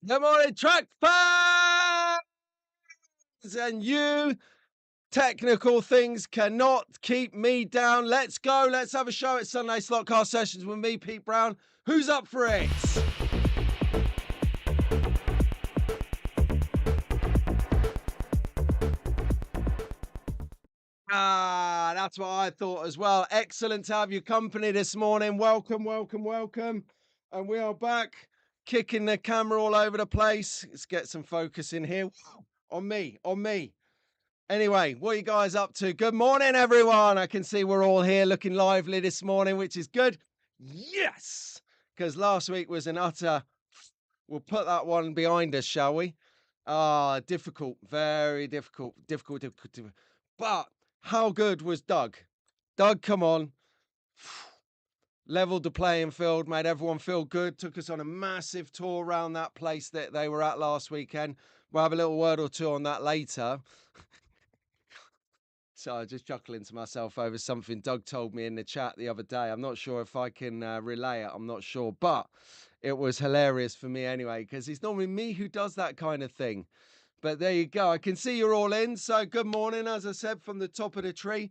Good morning, track fans! And you technical things cannot keep me down. Let's go. Let's have a show at Sunday Slotcast Sessions with me, Pete Brown. Who's up for it? That's what I thought as well. Excellent to have your company this morning. Welcome, welcome, welcome. And we are back, kicking the camera all over the place. Let's get some focus in here. On me, on me. Anyway, what are you guys up to? Good morning, everyone. I can see we're all here looking lively this morning, which is good. Yes, because last week was an utter. We'll put that one behind us, shall we? Difficult, very difficult, difficult. But how good was Doug? Doug, come on. Leveled the playing field, made everyone feel good, took us on a massive tour around that place that they were at last weekend. We'll have a little word or two on that later. So I just chuckling to myself over something Doug told me in the chat the other day. I'm not sure if I can relay it. I'm not sure, but it was hilarious for me anyway, because it's normally me who does that kind of thing. But there you go. I can see you're all in. So good morning, as I said, from the top of the tree.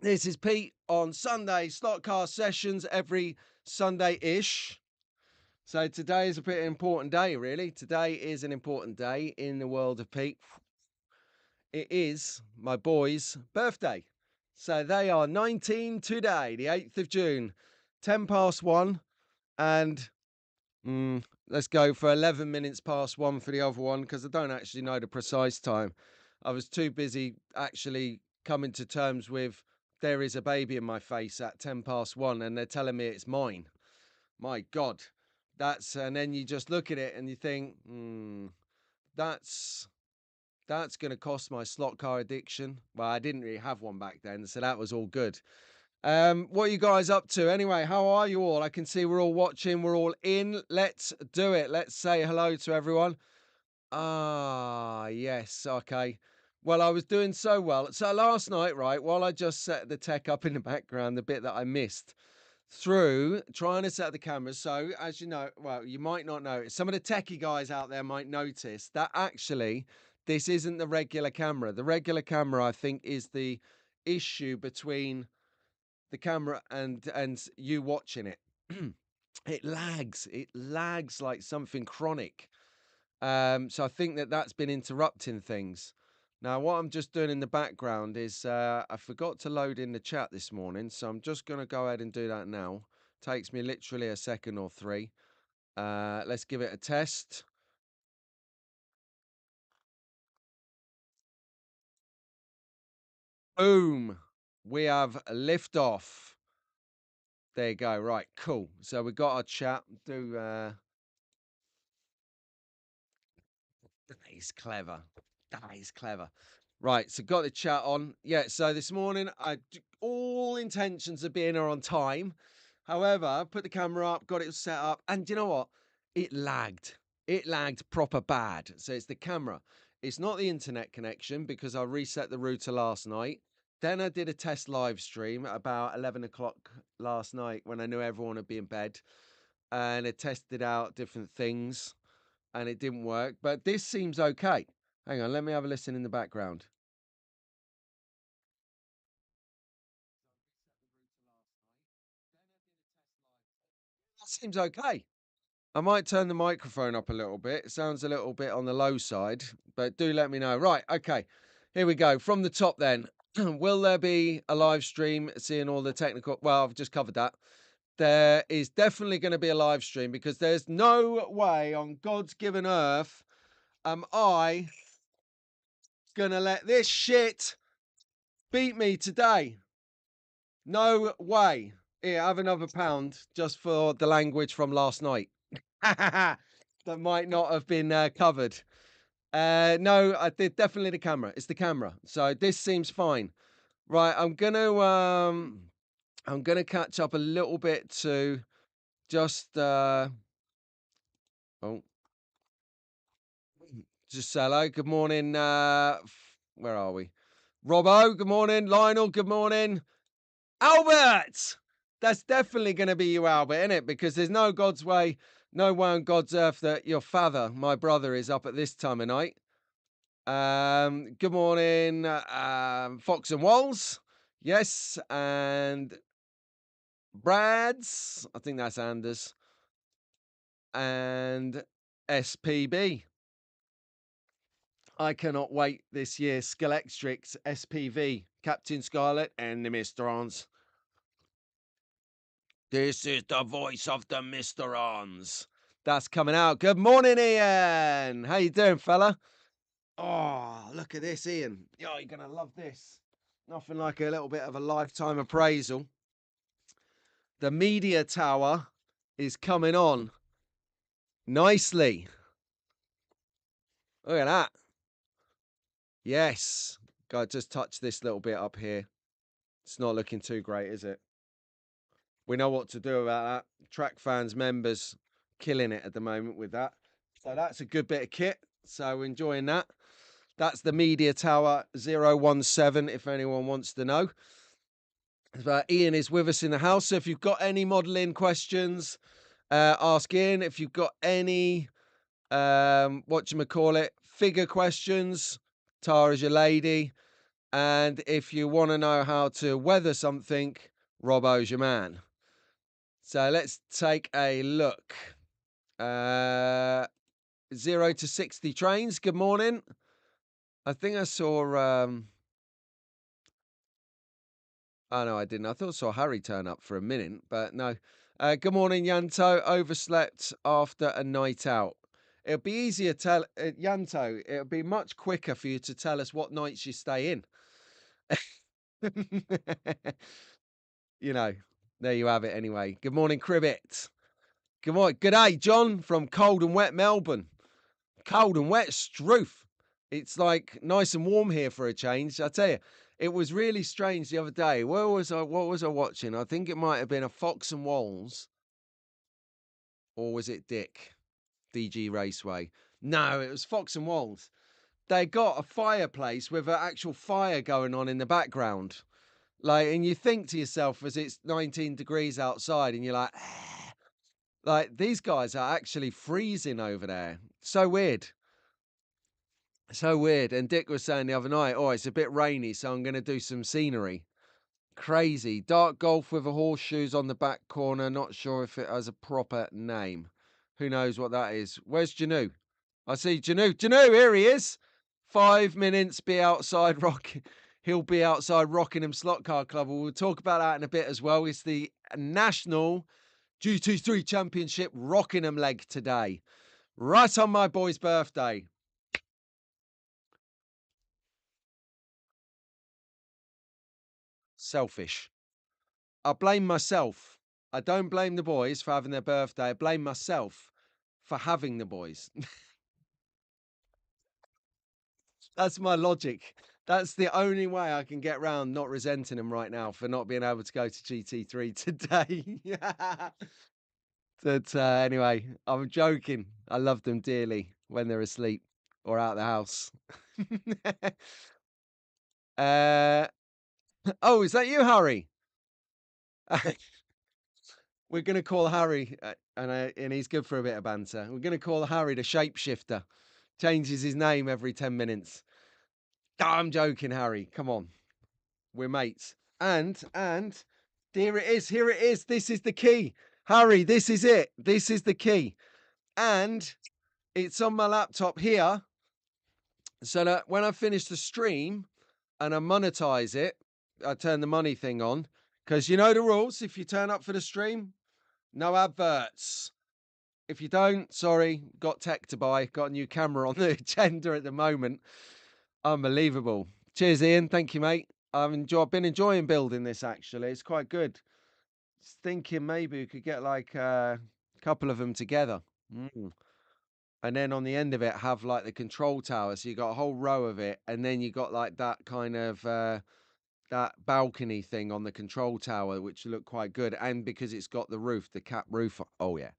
This is Pete on Sunday Slotcast Sessions every Sunday-ish. So today is a pretty important day, really. Today is an important day in the world of Pete. It is my boy's birthday. So they are 19 today, the 8th of June, 10 past 1. And let's go for 11 minutes past 1 for the other one, because I don't actually know the precise time. I was too busy actually coming to terms with there is a baby in my face at 10 past 1 and they're telling me it's mine. My God. And then you just look at it and you think, that's going to cost my slot car addiction. Well, I didn't really have one back then, so that was all good. What are you guys up to? Anyway, how are you all? I can see we're all watching. We're all in. Let's do it. Let's say hello to everyone. Yes. Okay. Well, I was doing so well. So last night, right, while I just set the tech up in the background, the bit that I missed through trying to set the cameras. So as you know, well, you might not know, some of the techie guys out there might notice that actually this isn't the regular camera. The regular camera, I think, is the issue between the camera and you watching it. It lags like something chronic. So I think that's been interrupting things. Now, what I'm just doing in the background is I forgot to load in the chat this morning, so I'm just going to go ahead and do that now. Takes me literally a second or three. Let's give it a test. Boom. We have liftoff. There you go. Right, cool. So we got our chat. That is clever. That is clever. Right, so got the chat on. Yeah, so this morning, all intentions of being here on time. However, put the camera up, got it set up, and you know what? It lagged. It lagged proper bad. So it's the camera. It's not the internet connection, because I reset the router last night. Then I did a test live stream at about 11 o'clock last night when I knew everyone would be in bed. And it tested out different things and it didn't work. But this seems okay. Hang on, let me have a listen in the background. That seems okay. I might turn the microphone up a little bit. It sounds a little bit on the low side, but do let me know. Right, okay. Here we go. From the top then. Will there be a live stream seeing all the technical? Well, I've just covered that. There is definitely going to be a live stream, because there's no way on God's given earth am I going to let this shit beat me today. No way. Here, have another pound just for the language from last night. That might not have been covered. No, I did definitely the camera. It's the camera. So this seems fine. Right, I'm gonna catch up a little bit to just just hello. Good morning. Where are we? Robbo, good morning. Lionel, good morning. Albert! That's definitely going to be you, Albert, isn't it? Because there's no God's way, no way on God's earth that your father, my brother, is up at this time of night. Good morning, Fox and Walls. Yes, and Brad's. I think that's Anders. And SPB. I cannot wait this year. Scalextric's SPV, Captain Scarlet and the Mysterons. This is the voice of the Mysterons. That's coming out. Good morning, Ian. How you doing, fella? Oh, look at this, Ian. Oh, you're gonna love this. Nothing like a little bit of a lifetime appraisal. The media tower is coming on nicely. Look at that. Yes. Go just touch this little bit up here. It's not looking too great, is it? We know what to do about that. Track fans members killing it at the moment with that. So that's a good bit of kit. So enjoying that. That's the Media Tower 017, if anyone wants to know. But Ian is with us in the house. So if you've got any modelling questions, ask Ian. If you've got any figure questions, Tara's your lady. And if you want to know how to weather something, Robbo's your man. So let's take a look. 0 to 60 trains. Good morning. I think I saw. Oh no, I didn't. I thought I saw Harry turn up for a minute, but no. Good morning, Yanto. Overslept after a night out. It'll be easier Yanto. It'll be much quicker for you to tell us what nights you stay in. You know, there you have it. Anyway, good morning, Cribbit. Good morning. Good day, John from cold and wet Melbourne. Cold and wet Struth. It's like nice and warm here for a change. I tell you, it was really strange the other day. Where was I? What was I watching? I think it might have been a Fox and Walls, or was it Dick? DG Raceway. No, it was Fox and Walls. They got a fireplace with an actual fire going on in the background. Like, and you think to yourself as it's 19 degrees outside, and you're like, like these guys are actually freezing over there. So weird. So weird. And Dick was saying the other night, oh, it's a bit rainy, so I'm going to do some scenery. Crazy. Dark golf with a horseshoes on the back corner. Not sure if it has a proper name. Who knows what that is? Where's Janu? I see Janu. Janu, here he is. 5 minutes, be outside rocking. He'll be outside Rockingham Slot Car Club. We'll talk about that in a bit as well. It's the National GT3 Championship Rockingham leg today. Right on my boy's birthday. Selfish. I blame myself. I don't blame the boys for having their birthday. I blame myself for having the boys. That's my logic. That's the only way I can get round not resenting them right now for not being able to go to GT3 today. But anyway, I'm joking. I love them dearly when they're asleep or out of the house. uh, oh, is that you, Harry? We're going to call Harry, and he's good for a bit of banter. We're going to call Harry the shapeshifter. Changes his name every 10 minutes. Oh, I'm joking, Harry. Come on. We're mates. And here it is. Here it is. This is the key. Harry, this is it. This is the key. And it's on my laptop here. So that when I finish the stream and I monetize it, I turn the money thing on. Because you know the rules. If you turn up for the stream, no adverts. If you don't, sorry, got tech to buy. Got a new camera on the agenda at the moment. Unbelievable. Cheers, Ian. Thank you, mate. I've been enjoying building this, actually. It's quite good. Just thinking maybe we could get like a couple of them together. And then on the end of it, have like the control tower. So you got a whole row of it. And then you got like that kind of that balcony thing on the control tower, which look quite good. And because it's got the roof, the cap roof. Oh, yeah.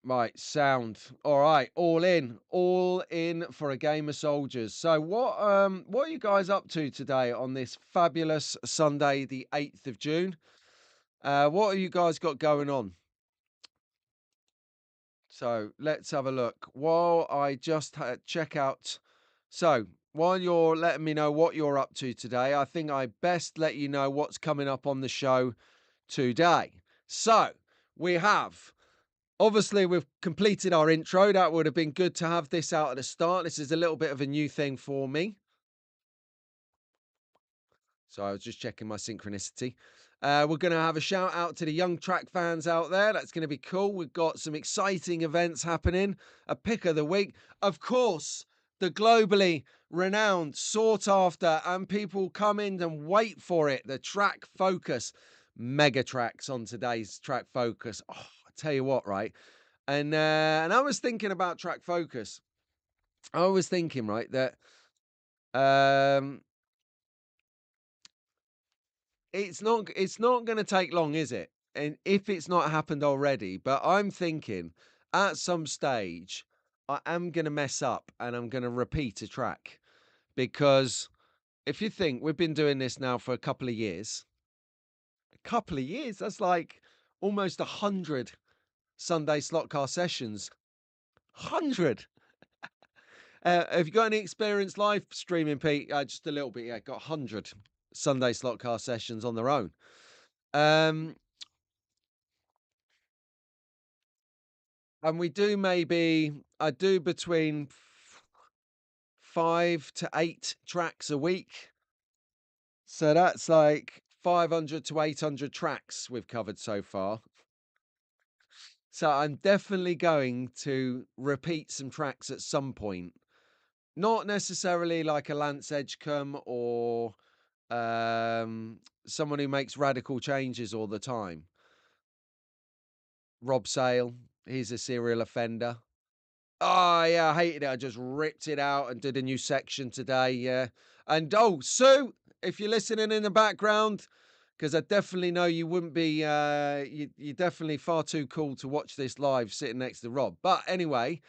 Right, sound. All right, all in for a game of soldiers. So what are you guys up to today on this fabulous Sunday, the 8th of June? What have you guys got going on? So let's have a look. While I just check out. So while you're letting me know what you're up to today, I think I best let you know what's coming up on the show today. So we have. Obviously, we've completed our intro. That would have been good to have this out at the start. This is a little bit of a new thing for me. So I was just checking my synchronicity. We're going to have a shout out to the young track fans out there. That's going to be cool. We've got some exciting events happening. A pick of the week. Of course, the globally renowned, sought after, and people come in and wait for it. The track focus. Mega tracks on today's track focus. Oh, I tell you what, right? And I was thinking about track focus. I was thinking, right, that um it's not going to take long, is it? And if it's not happened already, but I'm thinking at some stage I am going to mess up and I'm going to repeat a track because if you think we've been doing this now for a couple of years, that's like almost 100 Sunday slot car sessions. 100. Have you got any experience live streaming, Pete? Just a little bit. Yeah, got 100 Sunday slot car sessions on their own. Um, and we do maybe, I do between 5 to 8 tracks a week. So that's like 500 to 800 tracks we've covered so far. So I'm definitely going to repeat some tracks at some point. Not necessarily like a Lance Edgecombe or someone who makes radical changes all the time. Rob Sale, he's a serial offender. Oh yeah, I hated it. I just ripped it out and did a new section today. Yeah, and oh Sue, if you're listening in the background, because I definitely know you wouldn't be. You're definitely far too cool to watch this live sitting next to Rob. But anyway,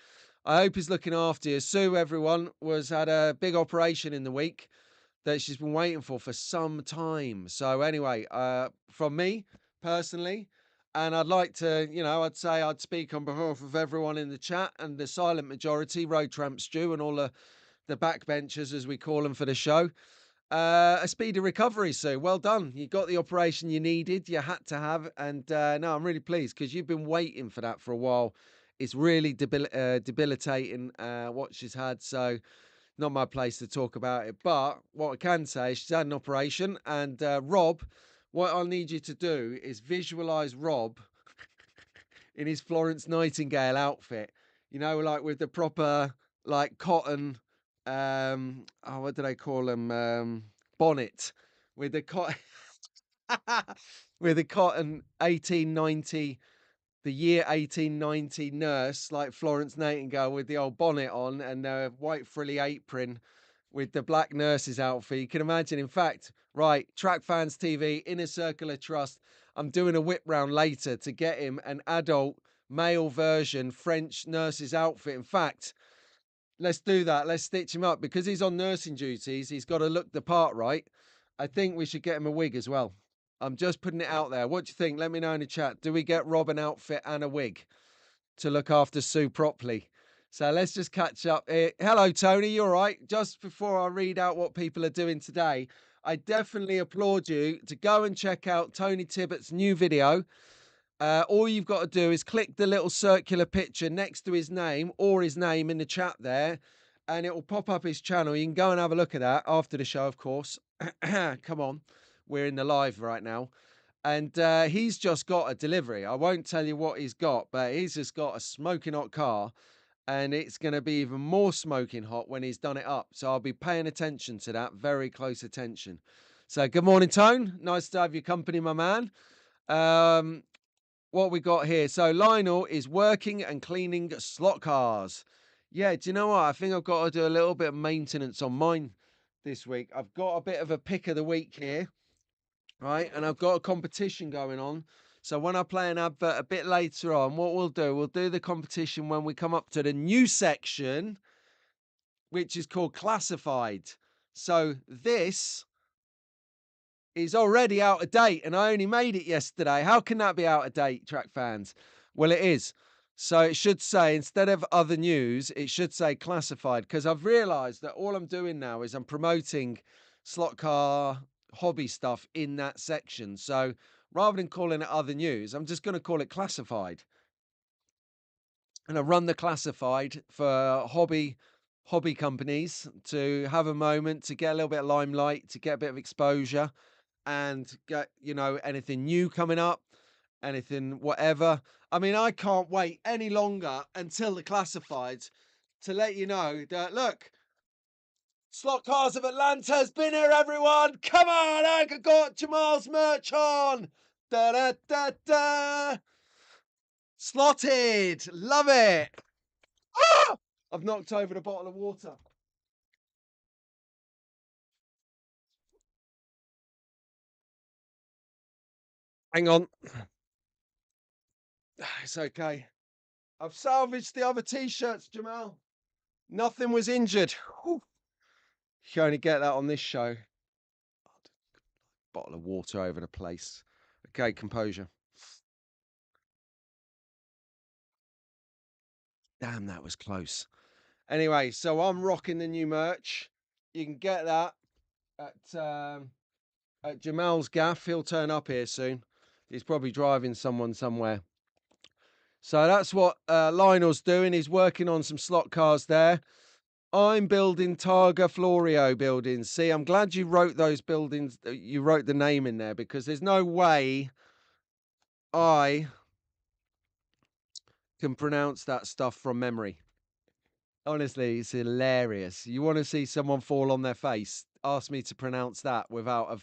I hope he's looking after you. Sue, everyone, was had a big operation in the week that she's been waiting for some time. So anyway, from me personally, and I'd like to, I'd say I'd speak on behalf of everyone in the chat and the silent majority, Road Tramp Stew, and all the backbenchers, as we call them for the show. A speedy recovery, Sue. Well done. You got the operation you needed, you had to have. And no, I'm really pleased because you've been waiting for that for a while. It's really debilitating what she's had. So, not my place to talk about it. But what I can say is she's had an operation. And Rob, what I'll need you to do is visualize Rob in his Florence Nightingale outfit, like with the proper, like cotton, what do they call them? Bonnet with the cotton, with the cotton 1890, the year 1890 nurse, like Florence Nightingale with the old bonnet on and the white frilly apron with the black nurse's outfit. You can imagine. In fact, right, Track Fans TV, Inner Circle of Trust. I'm doing a whip round later to get him an adult male version French nurse's outfit. In fact, let's do that. Let's stitch him up because he's on nursing duties. He's got to look the part, right? I think we should get him a wig as well. I'm just putting it out there. What do you think? Let me know in the chat. Do we get Rob an outfit and a wig to look after Sue properly? So let's just catch up. Hello, Tony. You all right? Just before I read out what people are doing today, I definitely applaud you to go and check out Tony Tibbett's new video. All you've got to do is click the little circular picture next to his name or his name in the chat there, and it will pop up his channel. You can go and have a look at that after the show, of course. Come on. We're in the live right now. And he's just got a delivery. I won't tell you what he's got, but he's just got a smoking hot car. And it's going to be even more smoking hot when he's done it up. So I'll be paying attention to that, very close attention. So good morning, Tone. Nice to have your company, my man. What we got here? So Lionel is working and cleaning slot cars. Yeah, do you know what? I think I've got to do a little bit of maintenance on mine this week. I've got a bit of a pick of the week here, right? And I've got a competition going on So when I play an advert a bit later on, what we'll do the competition when we come up to the new section, which is called classified. So this is already out of date and I only made it yesterday. How can that be out of date, track fans? Well, it is. So it should say, instead of other news, it should say classified, because I've realized that all I'm doing now is I'm promoting slot car hobby stuff in that section. So rather than calling it other news, I'm just going to call it classified. And I run the classified for hobby companies to have a moment to get a little bit of limelight, to get a bit of exposure, and get, anything new coming up, anything whatever. I mean, I can't wait any longer until the classifieds to let you know that, look, Slot Cars of Atlanta's been here, everyone. Come on, I got Jamal's merch on. Da da da da. Slotted, love it. Ah! I've knocked over the bottle of water. Hang on. It's okay. I've salvaged the other t-shirts, Jamal. Nothing was injured. Whew. You can only get that on this show. Bottle of water over the place. Okay, composure. Damn, that was close. Anyway, so I'm rocking the new merch. You can get that at Jamal's gaff. He'll turn up here soon. He's probably driving someone somewhere. So that's what Lionel's doing. He's working on some slot cars there. I'm building Targa Florio buildings. See, I'm glad you wrote those buildings. You wrote the name in there, because there's no way I can pronounce that stuff from memory. Honestly, it's hilarious. You want to see someone fall on their face? Ask me to pronounce that without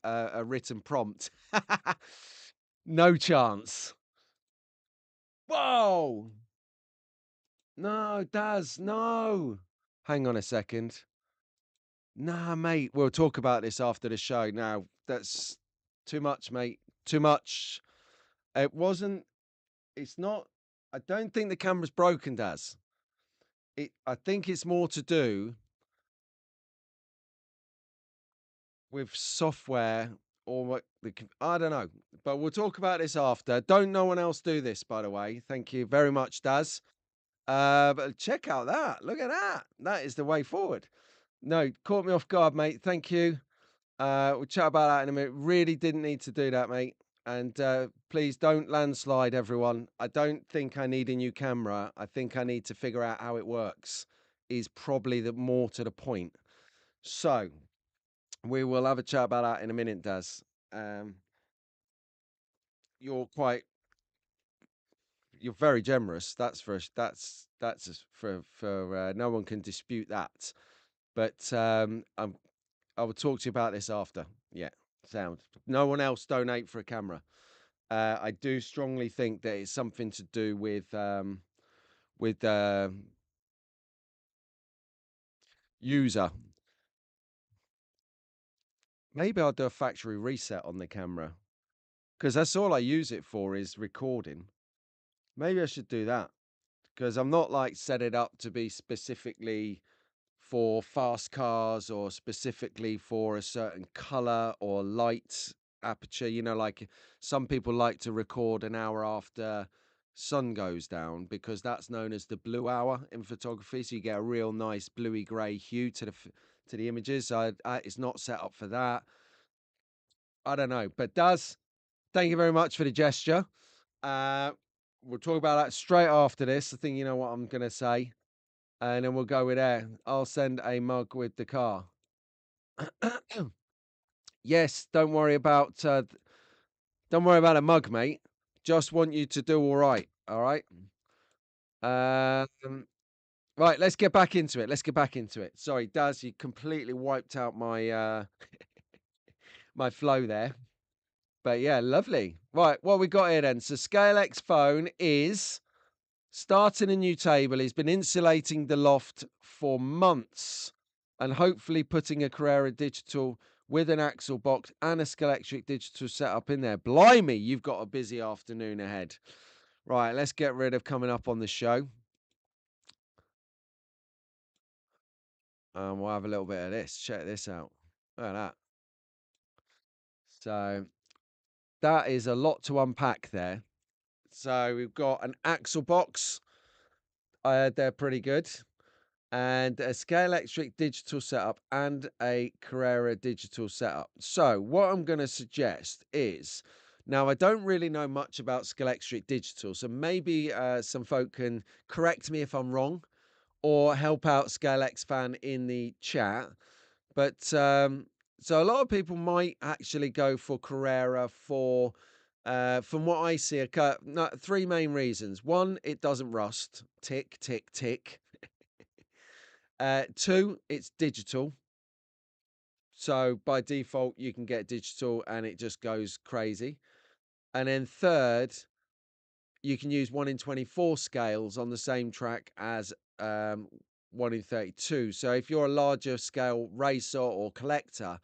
a written prompt. No chance. Whoa! No, Daz, no. Hang on a second. Nah, mate. We'll talk about this after the show. Now, that's too much, mate. Too much. It wasn't. It's not. I don't think the camera's broken, Daz. I think it's more to do with software, or what I don't know. But we'll talk about this after. Don't no one else do this, by the way. Thank you very much, Daz. But check out that. Look at that. That is the way forward. No, caught me off guard, mate. Thank you. We'll chat about that in a minute. Really didn't need to do that, mate. And please don't landslide, everyone. I don't think I need a new camera. I think I need to figure out how it works, is probably the more to the point. So we will have a chat about that in a minute, Daz. You're quite, you're very generous. That's for no one can dispute that. But I will talk to you about this after. Yeah, sound. No one else donate for a camera. I do strongly think that it's something to do with user. Maybe I'll do a factory reset on the camera, because that's all I use it for, is recording. Maybe I should do that, because I'm not like set it up to be specifically for fast cars or specifically for a certain color or light aperture. Like some people like to record an hour after sun goes down, because that's known as the blue hour in photography. So you get a real nice bluey gray hue to the images. It's not set up for that. I don't know, but thank you very much for the gesture. Uh, we'll talk about that straight after this. I think you know what I'm going to say. And then we'll go with there. I'll send a mug with the car. Yes, don't worry about a mug, mate. Just want you to do all right. All right. Right. Let's get back into it. Let's get back into it. Sorry, Daz, you completely wiped out my my flow there. But yeah, lovely. Right, what we got here then? So Scalex phone is starting a new table. He's been insulating the loft for months and hopefully putting a Carrera Digital with an axle box and a Scalextric digital setup in there. Blimey, you've got a busy afternoon ahead. Right, let's get rid of coming up on the show. We'll have a little bit of this. Check this out. Look at that. So that is a lot to unpack there. So we've got an axle box. They're pretty good. And a Scalextric digital setup and a Carrera digital setup. So what I'm going to suggest is, now I don't really know much about Scalextric digital, so maybe some folk can correct me if I'm wrong or help out Scalex fan in the chat. But so a lot of people might actually go for Carrera for, from what I see, three main reasons. One, it doesn't rust. Tick, tick, tick. Two, it's digital. So by default, you can get digital and it just goes crazy. And then third, you can use 1 in 24 scales on the same track as 1 in 32. So if you're a larger scale racer or collector,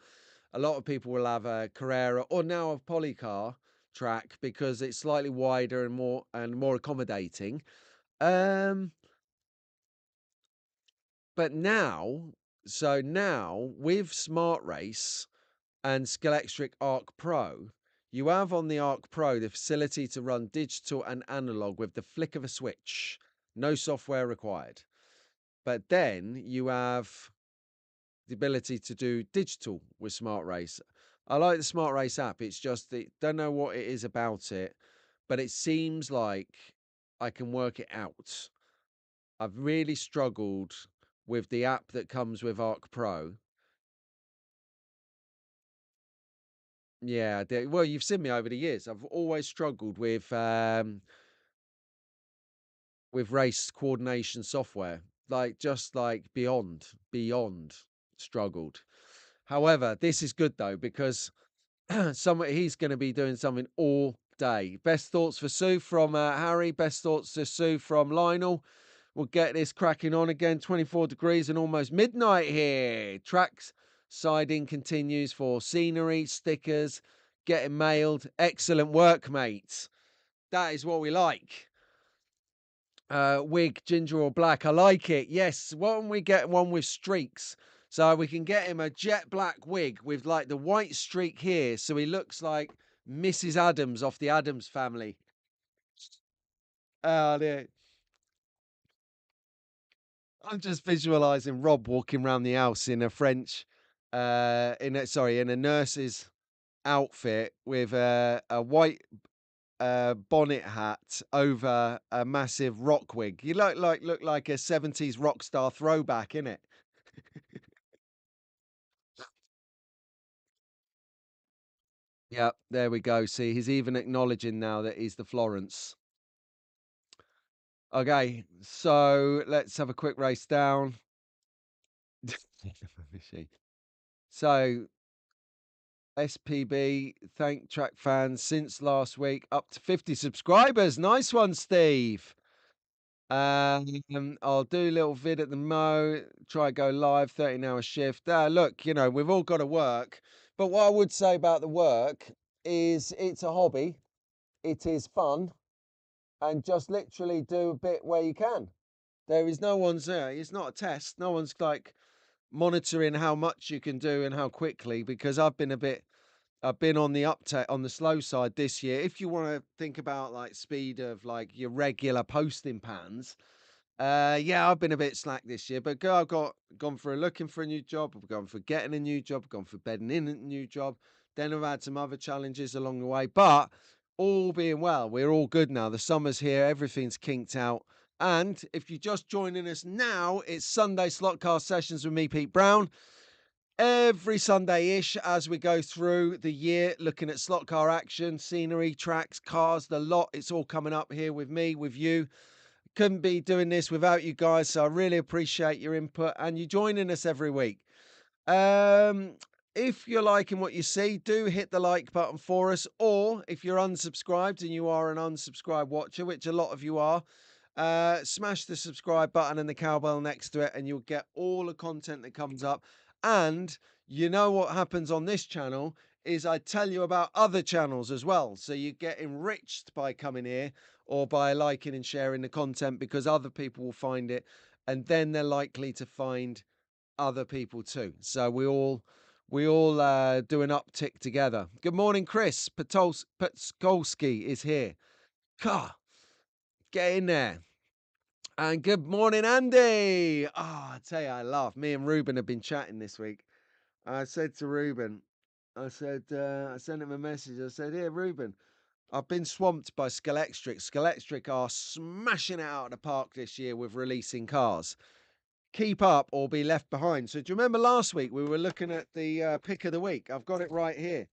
a lot of people will have a Carrera or now a Polycar track because it's slightly wider and more accommodating. But now, with Smart Race and Scalextric Arc Pro, you have on the Arc Pro the facility to run digital and analog with the flick of a switch. No software required. But then you have the ability to do digital with Smart Race. I like the Smart Race app. It's just that don't know what it is about it, but it seems like I can work it out. I've really struggled with the app that comes with Arc Pro. Yeah, well, you've seen me over the years. I've always struggled with race coordination software, like just like beyond struggled. However, this is good though because he's going to be doing something all day. Best thoughts for Sue from Harry. Best thoughts to Sue from Lionel. We'll get this cracking on again. 24 degrees and almost midnight here. Tracks siding continues for scenery, stickers, getting mailed. Excellent work, mates. That is what we like. Wig, ginger or black. I like it. Yes. Why don't we get one with streaks? So we can get him a jet black wig with like the white streak here. So he looks like Mrs. Adams off the Adams Family. Oh, dear. I'm just visualizing Rob walking around the house in a French, in a nurse's outfit with a white bonnet hat over a massive rock wig. You look like a 70s rock star throwback, innit? Yep, there we go. See, he's even acknowledging now that he's the Florence. Okay, so let's have a quick race down. So SPB, thank track fans since last week, up to 50 subscribers. Nice one, Steve. I'll do a little vid at the Mo, try go live, 13-hour shift. Look, we've all got to work. But what I would say about the work is it's a hobby. It is fun. And just literally do a bit where you can. There is no one's there. It's not a test. No one's like monitoring how much you can do and how quickly because I've been on the uptake on the slow side this year. If you want to think about like speed of like your regular posting pans, yeah, I've been a bit slack this year, but I've gone for looking for a new job, I've gone for getting a new job, I've gone for bedding in a new job. Then I've had some other challenges along the way, but all being well, we're all good now. The summer's here, everything's kinked out. And if you're just joining us now, it's Sunday Slot Car Sessions with me, Pete Brown. Every Sunday-ish as we go through the year, looking at slot car action, scenery, tracks, cars, the lot. It's all coming up here with me, with you. Couldn't be doing this without you guys, so I really appreciate your input and you joining us every week. If you're liking what you see, do hit the like button for us, or if you're unsubscribed and you are an unsubscribed watcher, which a lot of you are, smash the subscribe button and the cowbell next to it and you'll get all the content that comes up. And you know what happens on this channel is I tell you about other channels as well. So you get enriched by coming here or by liking and sharing the content, because other people will find it, and then they're likely to find other people too. So we all do an uptick together. Good morning, Chris. Patolsky is here. Car, get in there. And good morning, Andy. I tell you, I laugh. Me and Ruben have been chatting this week. I said to Ruben, I sent him a message. I said, "Here, Ruben, I've been swamped by Scalextric. Scalextric are smashing it out of the park this year with releasing cars. Keep up or be left behind." So do you remember last week we were looking at the pick of the week? I've got it right here.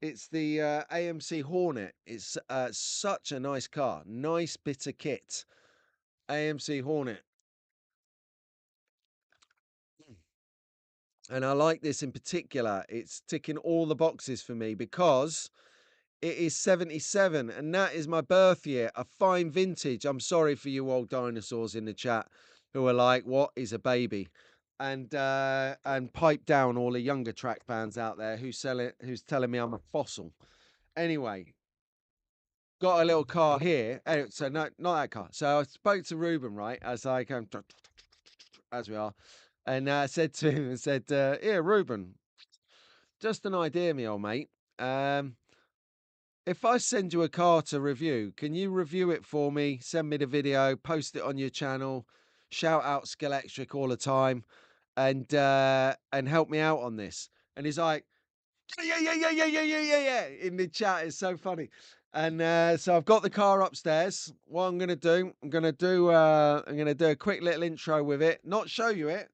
It's the AMC Hornet. It's such a nice car. Nice bit of kit. AMC Hornet. And I like this in particular. It's ticking all the boxes for me because it is 77, and that is my birth year. A fine vintage. I'm sorry for you old dinosaurs in the chat who are like, "What is a baby?" And pipe down all the younger track fans out there who's telling me I'm a fossil. Anyway, got a little car here. So no, not that car. So I spoke to Ruben, right, as I go, as we are, and I said to him, "Here, Ruben, just an idea, me old mate. If I send you a car to review, can you review it for me? Send me the video, post it on your channel, shout out Scalextric all the time, and help me out on this." And he's like, yeah. In the chat, it's so funny. And so I've got the car upstairs. What I'm gonna do, I'm gonna do a quick little intro with it, not show you it,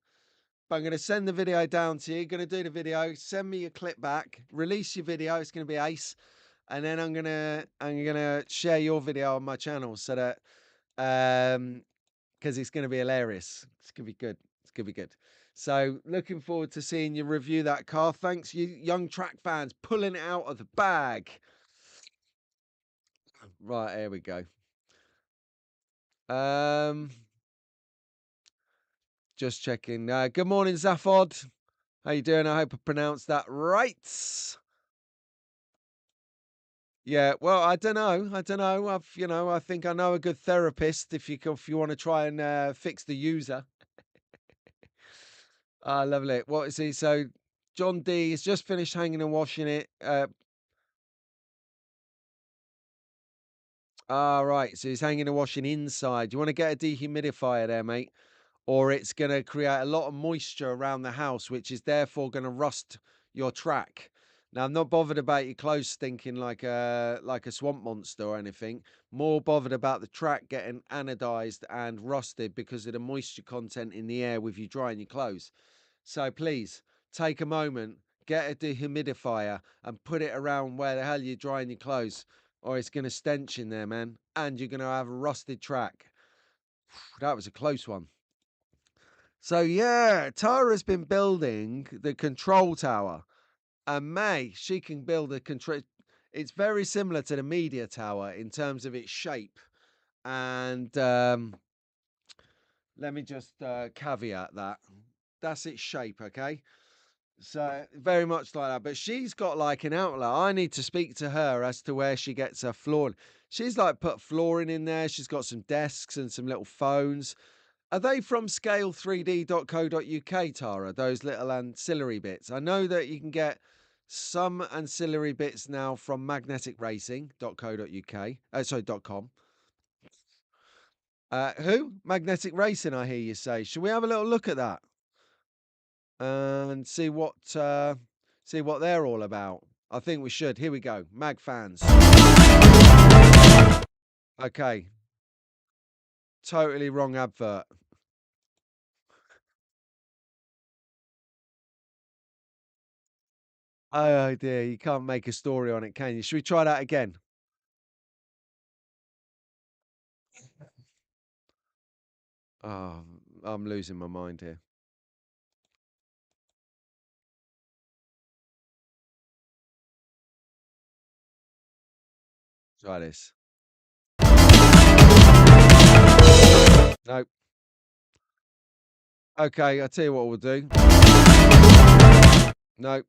but I'm gonna send the video down to you. Gonna do the video, send me your clip back, release your video. It's gonna be ace. And then I'm gonna share your video on my channel so that because it's gonna be hilarious. It's gonna be good. It's gonna be good. So looking forward to seeing you review that car. Thanks, you young track fans, pulling it out of the bag. Right, here we go. Just checking. Good morning, Zaphod. How you doing? I hope I pronounced that right. Yeah, well, I don't know. I think I know a good therapist if you want to try and fix the user. Ah, lovely. What is he? So, John D has just finished hanging and washing it. Right. So he's hanging and washing inside. You want to get a dehumidifier there, mate, or it's going to create a lot of moisture around the house, which is therefore going to rust your track. Now, I'm not bothered about your clothes stinking like a swamp monster or anything. More bothered about the track getting anodized and rusted because of the moisture content in the air with you drying your clothes. So please take a moment, get a dehumidifier, and put it around where the hell you're drying your clothes, or it's going to stench in there, man, and you're going to have a rusted track. That was a close one. So yeah, Tara's been building the control tower, and May, she can build a control. It's very similar to the media tower in terms of its shape, and let me just caveat that. That's its shape, okay? So very much like that. But she's got like an outlet. I need to speak to her as to where she gets her flooring. She's like put flooring in there. She's got some desks and some little phones. Are they from scale3d.co.uk, Tara? Those little ancillary bits. I know that you can get some ancillary bits now from magneticracing.co.uk. Sorry, .com. Who? Magnetic Racing, I hear you say. Should we have a little look at that? And see what they're all about. I think we should. Here we go. Mag fans. Okay. Totally wrong advert. Oh dear, you can't make a story on it, can you? Should we try that again? Oh, I'm losing my mind here. Try this. Nope. Okay, I'll tell you what we'll do. No.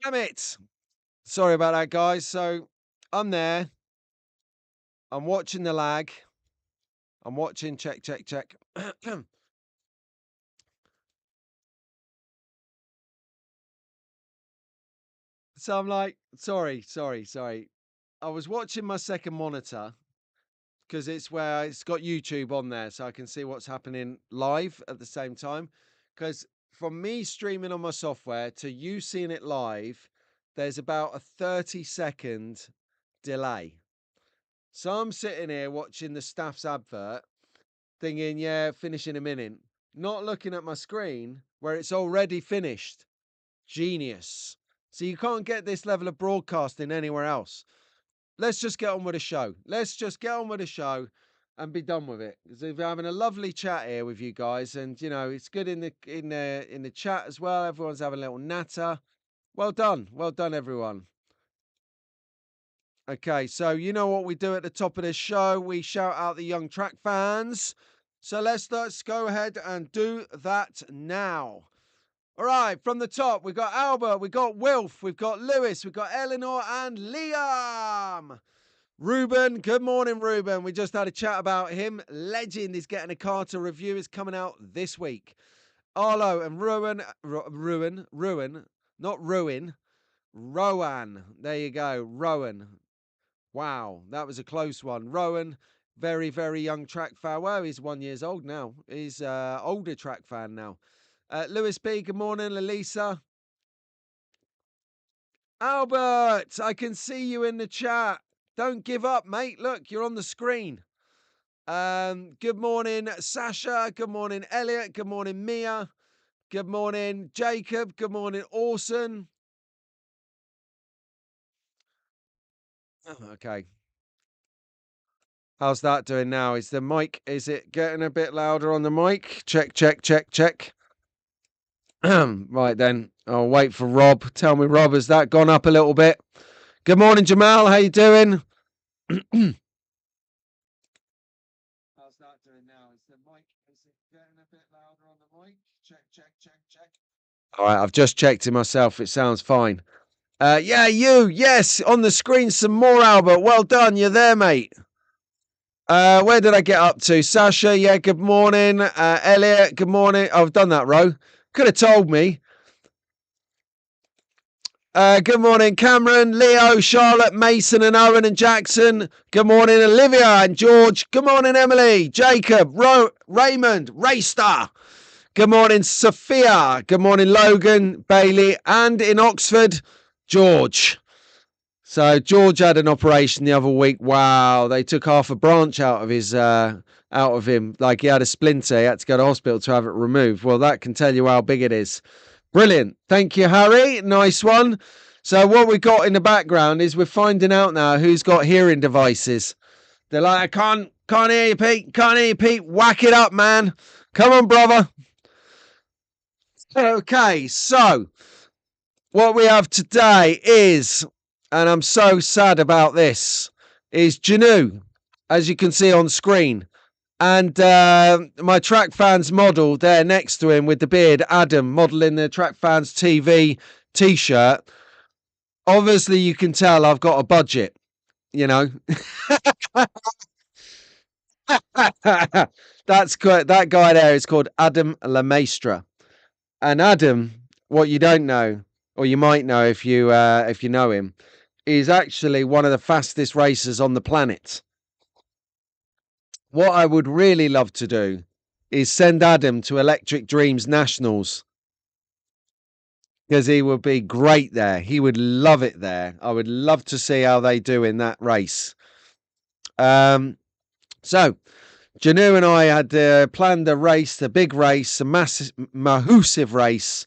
Damn it. Sorry about that, guys. So I'm there. I'm watching the lag. I'm watching. Check, check, check. So I'm like, sorry. I was watching my second monitor because it's where it's got YouTube on there, so I can see what's happening live at the same time. Because from me streaming on my software to you seeing it live, there's about a 30-second delay. So I'm sitting here watching the staff's advert, thinking, yeah, finish in a minute, not looking at my screen where it's already finished. Genius. So you can't get this level of broadcasting anywhere else. Let's just get on with the show. Let's just get on with the show and be done with it. Because we're having a lovely chat here with you guys, and you know it's good in the chat as well. Everyone's having a little natter. Well done, everyone. Okay, so you know what we do at the top of this show? We shout out the young track fans. So let's go ahead and do that now. All right, from the top, we've got Albert, we've got Wilf, we've got Lewis, we've got Eleanor and Liam. Ruben, good morning, Ruben. We just had a chat about him. Legend is getting a car to review, is coming out this week. Arlo and not Ruin, Rowan. There you go, Rowan. Wow, that was a close one. Rowan, very, very young track fan. Well, he's 1 year old now. He's older track fan now. Lewis B, good morning. Elisa. Albert, I can see you in the chat. Don't give up, mate. Look, you're on the screen. Good morning, Sasha. Good morning, Elliot. Good morning, Mia. Good morning, Jacob. Good morning, Orson. Oh, okay. How's that doing now? Is the mic, is it getting a bit louder on the mic? Check, check, check, check. Right then, I'll wait for Rob. Tell me, Rob, has that gone up a little bit? Good morning, Jamal. How you doing? How's that doing now? Is the mic, is it getting a bit louder on the mic? Check, check, check, check. All right, I've just checked it myself. It sounds fine. Yeah, you. Yes, on the screen some more, Albert. Well done. You're there, mate. Where did I get up to? Sasha, yeah, good morning. Elliot, good morning. I've done that, Ro. Could have told me. Good morning, Cameron, Leo, Charlotte, Mason, and Owen and Jackson. Good morning, Olivia and George. Good morning, Emily, Jacob, Raymond, Raystar. Good morning, Sophia. Good morning, Logan, Bailey, and in Oxford, George. So George had an operation the other week. Wow, they took half a branch out of him. Like he had a splinter. He had to go to hospital to have it removed. Well, that can tell you how big it is. Brilliant. Thank you, Harry. Nice one. So what we got in the background is we're finding out now who's got hearing devices. They're like, I can't hear you, Pete. Can't hear you, Pete. Whack it up, man. Come on, brother. Okay, so what we have today is, and I'm so sad about this, is Janu, as you can see on screen. And my Track Fans model there next to him with the beard, Adam, modeling the Track Fans TV t-shirt. Obviously, you can tell I've got a budget, you know. That's good. That guy there is called Adam Lemaistre. And Adam, what you don't know, or you might know if you know him, is actually one of the fastest racers on the planet. What I would really love to do is send Adam to Electric Dreams Nationals, because he would be great there. He would love it there. I would love to see how they do in that race. So Janu and I had planned a race, a big race, a massive race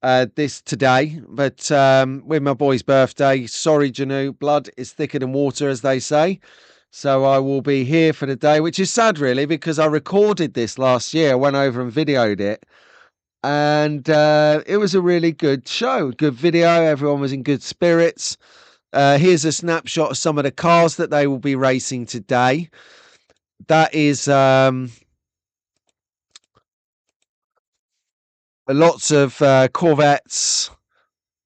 this today, but with my boy's birthday. Sorry, Janu, blood is thicker than water, as they say. So I will be here for the day, which is sad, really, because I recorded this last year, went over and videoed it, and it was a really good show, good video. Everyone was in good spirits. Here's a snapshot of some of the cars that they will be racing today. That is lots of Corvettes,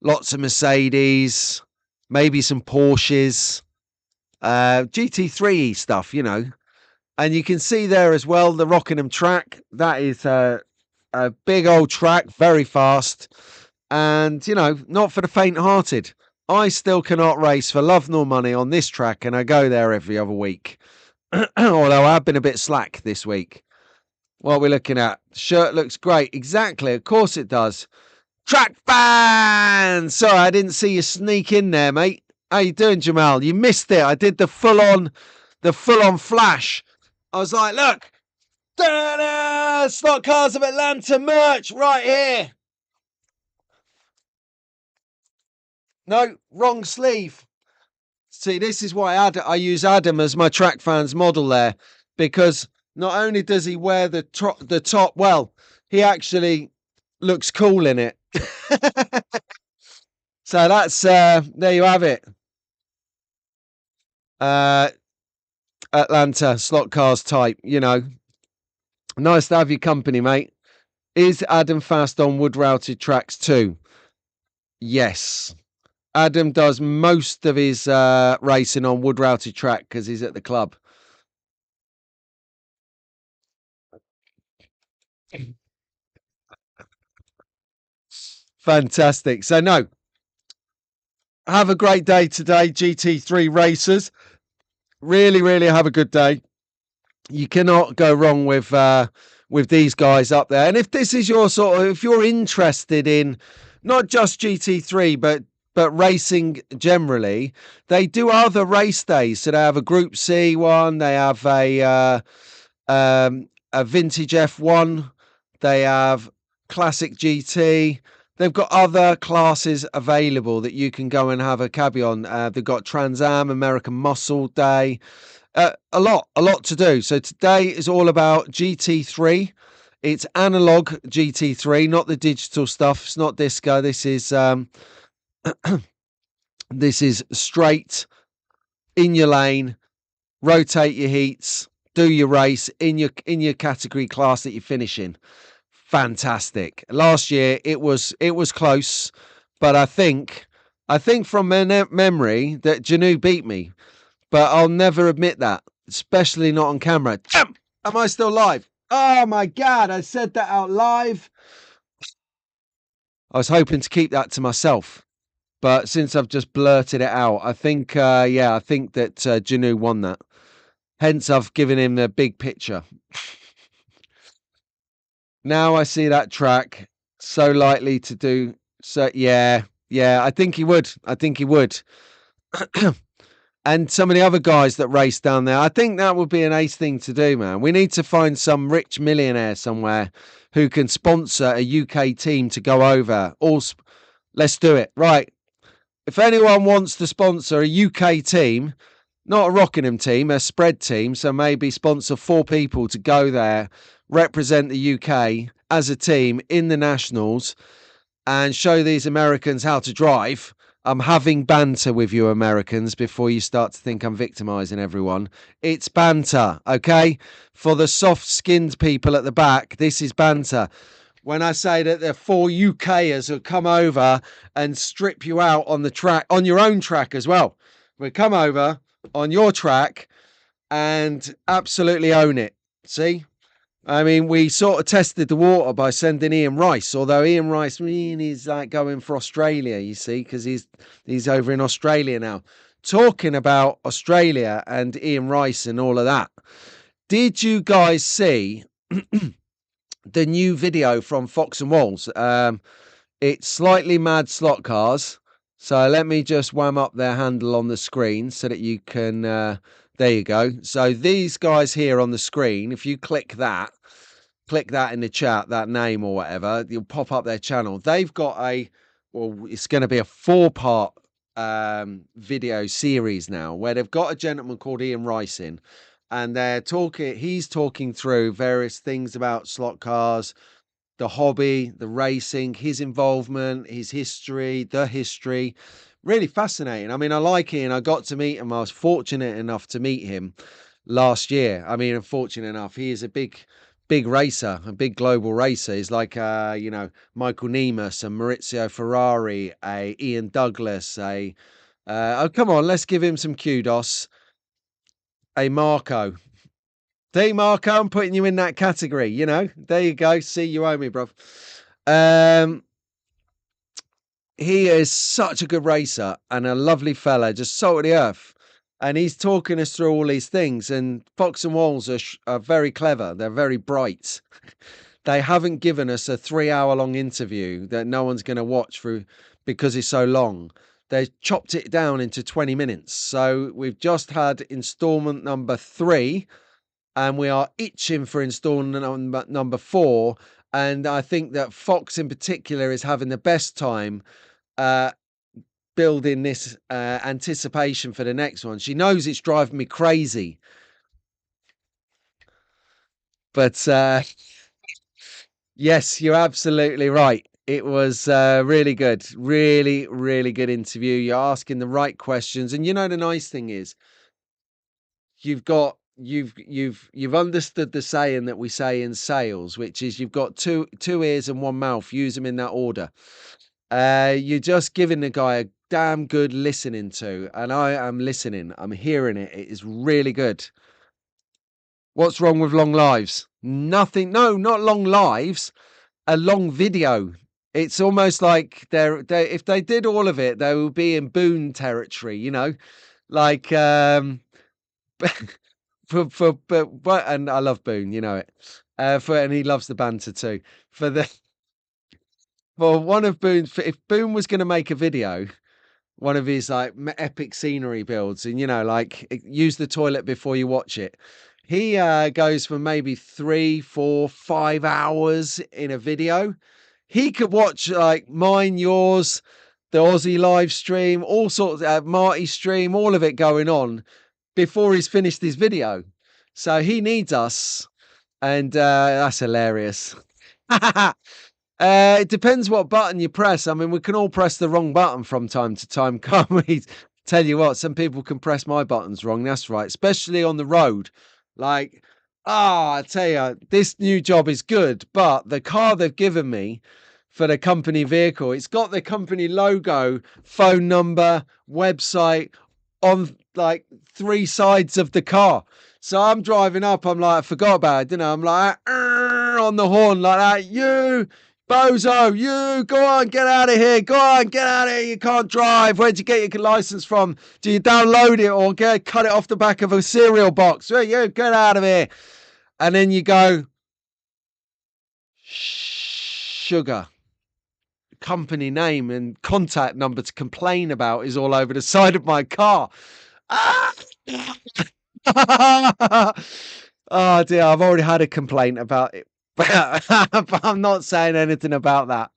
lots of Mercedes, maybe some Porsches, GT3 stuff, you know. And you can see there as well the Rockingham track. That is a big old track, very fast, and you know, not for the faint-hearted. I still cannot race for love nor money on this track, and I go there every other week. Although I've been a bit slack this week. What are we looking at? The shirt looks great. Exactly. Of course it does. Track Fans! Sorry, I didn't see you sneak in there, mate. How you doing, Jamal? You missed it. I did the full-on flash. I was like, look. Da-da! Slot Cars of Atlanta merch right here. No, wrong sleeve. See, this is why I use Adam as my Track Fans model there, because not only does he wear the top, well, he actually looks cool in it. So that's there you have it. Atlanta slot cars type, you know. Nice to have your company, mate. Is Adam fast on wood routed tracks too? Yes. Adam does most of his racing on wood routed track because he's at the club. Fantastic. So no, have a great day today, GT3 racers. Really, really have a good day. You cannot go wrong with these guys up there. And if this is your sort of, if you're interested in not just GT3 but racing generally, they do other race days. So they have a Group C one, they have a vintage F1, they have classic GT. They've got other classes available that you can go and have a cabbie on. They've got Trans Am, American Muscle Day, a lot to do. So today is all about GT3. It's analog GT3, not the digital stuff. It's not disco. This is this is straight in your lane, rotate your heats, do your race in your category class that you're finishing. Fantastic. Last year it was close, but I think from memory that Janu beat me, but I'll never admit that, especially not on camera. Am I still live? Oh my God, I said that out live. I was hoping to keep that to myself, but since I've just blurted it out, I think I think that Janu won that. Hence I've given him the big picture. Now I see that track, so likely to do. So yeah, I think he would. And some of the other guys that race down there, I think that would be an ace thing to do, man. We need to find some rich millionaire somewhere who can sponsor a UK team to go over. Let's do it. Right. If anyone wants to sponsor a UK team, not a Rockingham team, a spread team, so maybe sponsor 4 people to go there, represent the UK as a team in the Nationals and show these Americans how to drive, I'm having banter with you Americans before you start to think I'm victimizing everyone. It's banter, okay? For the soft-skinned people at the back, this is banter. When I say that the 4 UKers will come over and strip you out on the track, on your own track as well. We come over on your track and absolutely own it. See? I mean, we sort of tested the water by sending Ian Rice, although Ian Rice is like going for Australia, you see, because he's over in Australia now. Talking about Australia and Ian Rice and all of that. Did you guys see the new video from Fox and Walls? It's Slightly Mad Slot Cars. So let me just wham up their handle on the screen so that you can. There you go. So these guys here on the screen, if you click that in the chat, that name or whatever, you'll pop up their channel. They've got it's going to be a 4-part video series now where they've got a gentleman called Ian Rice in, and he's talking through various things about slot cars, the hobby, the racing, his involvement, his history, the history. Really fascinating. I mean, I like Ian. I got to meet him. I was fortunate enough to meet him last year. I mean, unfortunate enough, he is a big racer, a big global racer. He's like, Michael Nemus and Maurizio Ferrari, a Ian Douglas, oh, come on, let's give him some kudos. A Marco. See, Marco, I'm putting you in that category, There you go. See, you owe me, bro. He is such a good racer and a lovely fella, just salt of the earth. And he's talking us through all these things. And Fox and Walls are very clever. They're very bright. They haven't given us a 3-hour long interview that no one's going to watch through because it's so long. They chopped it down into 20 minutes. So we've just had installment number 3, and we are itching for installment number 4. And I think that Fox in particular is having the best time building this anticipation for the next one. She knows it's driving me crazy. But yes, you're absolutely right. It was really good. Really, really good interview. You're asking the right questions. And the nice thing is you've understood the saying that we say in sales, which is you've got two ears and one mouth. Use them in that order. You're just giving the guy a damn good listening to, and I am listening. I'm hearing it. It is really good. What's wrong with long lives? Nothing. No, not long lives. A long video. It's almost like they're if they did all of it, they would be in Boone territory. Like and I love Boone. It. And he loves the banter too. One of Boone's, if Boone was going to make a video, one of his like epic scenery builds, and like use the toilet before you watch it. He goes for maybe 3, 4, 5 hours in a video. He could watch like mine, yours, the Aussie live stream, all sorts of Marty stream, all of it going on before he's finished his video. So he needs us, and that's hilarious. It depends what button you press. I mean, we can all press the wrong button from time to time, can't we? Tell you what, some people can press my buttons wrong. That's right, especially on the road. Like, I tell you, this new job is good, but the car they've given me for the company vehicle, it's got the company logo, phone number, website on like 3 sides of the car. So I'm driving up, I'm like, I forgot about it, didn't I? I'm like, on the horn like that, you bozo, you go on, get out of here, go on, get out of here, you can't drive. Where'd you get your license from? Do you download it or cut it off the back of a cereal box? Well, you get out of here. And then you go, sugar, company name and contact number to complain about is all over the side of my car. Oh dear, I've already had a complaint about it. But I'm not saying anything about that.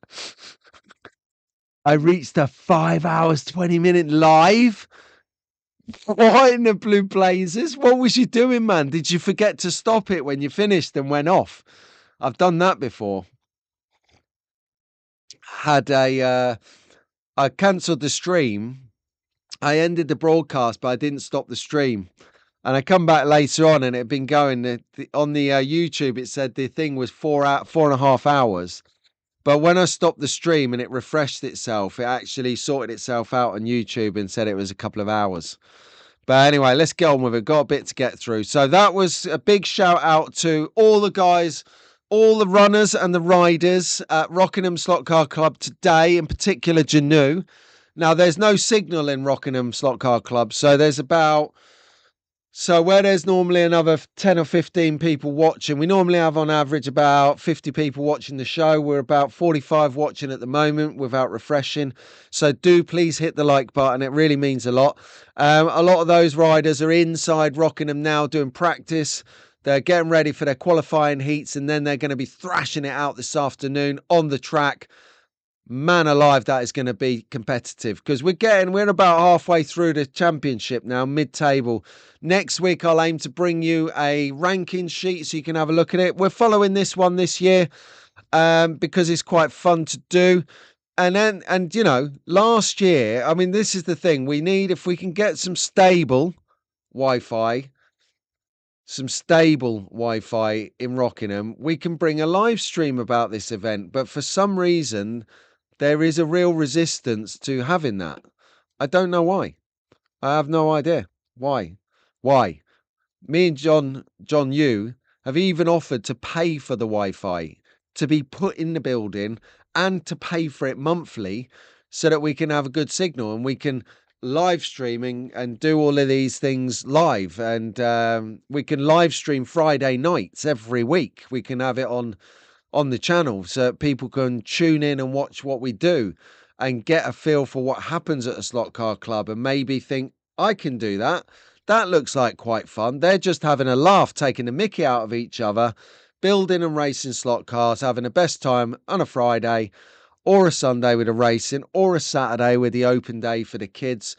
I reached a 5 hours, 20-minute live. What in the blue blazes? What was you doing, man? Did you forget to stop it when you finished and went off? I've done that before. Had a I cancelled the stream. I ended the broadcast, but I didn't stop the stream. And I come back later on, and it had been going on the YouTube. It said the thing was 4.5 hours. But when I stopped the stream and it refreshed itself, it actually sorted itself out on YouTube and said it was a couple of hours. But anyway, let's get on with it. Got a bit to get through. So that was a big shout out to all the guys, all the runners and the riders at Rockingham Slot Car Club today, in particular Janu. Now, there's no signal in Rockingham Slot Car Club, so where there's normally another 10 or 15 people watching, we normally have on average about 50 people watching the show. We're about 45 watching at the moment without refreshing. So do please hit the like button. It really means a lot. A lot of those riders are inside Rockingham now doing practice. They're getting ready for their qualifying heats, and then they're going to be thrashing it out this afternoon on the track. Man alive, that is going to be competitive, because we're about halfway through the championship now, mid-table. Next week I'll aim to bring you a ranking sheet so you can have a look at it. We're following this one this year because it's quite fun to do. And you know, last year, I mean, this is the thing we need. If we can get some stable Wi-Fi in Rockingham, we can bring a live stream about this event. But for some reason, there is a real resistance to having that. I don't know why. I have no idea. Why? Why? Me and John Yu have even offered to pay for the Wi-Fi to be put in the building and to pay for it monthly so that we can have a good signal and we can live streaming and do all of these things live. And we can live stream Friday nights every week. We can have it on the channel so people can tune in and watch what we do and get a feel for what happens at a slot car club and maybe think, I can do that. That looks like quite fun. They're just having a laugh, taking the mickey out of each other, building and racing slot cars, having the best time on a Friday or a Sunday with a racing, or a Saturday with the open day for the kids,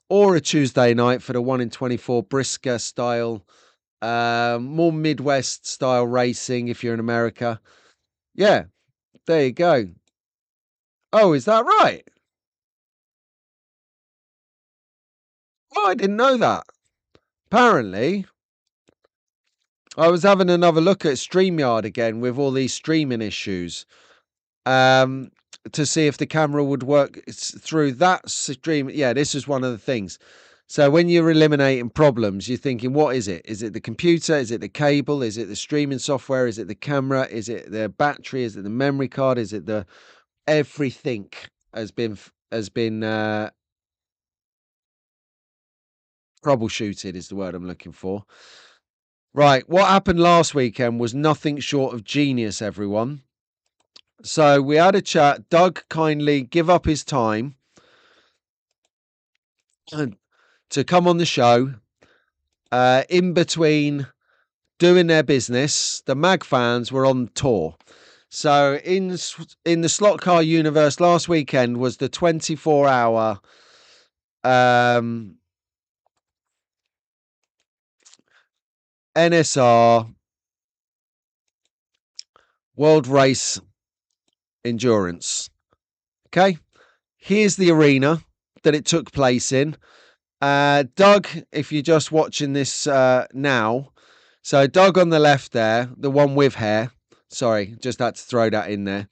or a Tuesday night for the 1 in 24 brisker style, more Midwest style racing if you're in America. Yeah, there you go. Oh, is that right? Oh, I didn't know that. Apparently, I was having another look at StreamYard again with all these streaming issues, to see if the camera would work through that stream. Yeah, this is one of the things. So when you're eliminating problems, you're thinking, what is it? Is it the computer? Is it the cable? Is it the streaming software? Is it the camera? Is it the battery? Is it the memory card? Is it the everything has been troubleshooted is the word I'm looking for. Right, what happened last weekend was nothing short of genius, everyone. So we had a chat. Doug kindly give up his time to come on the show in between doing their business. The Mag fans were on tour. So in the slot car universe last weekend was the 24-hour NSR World Race Endurance. Okay, here's the arena that it took place in. Doug, if you're just watching this now, so Doug on the left there, the one with hair. Sorry, just had to throw that in there.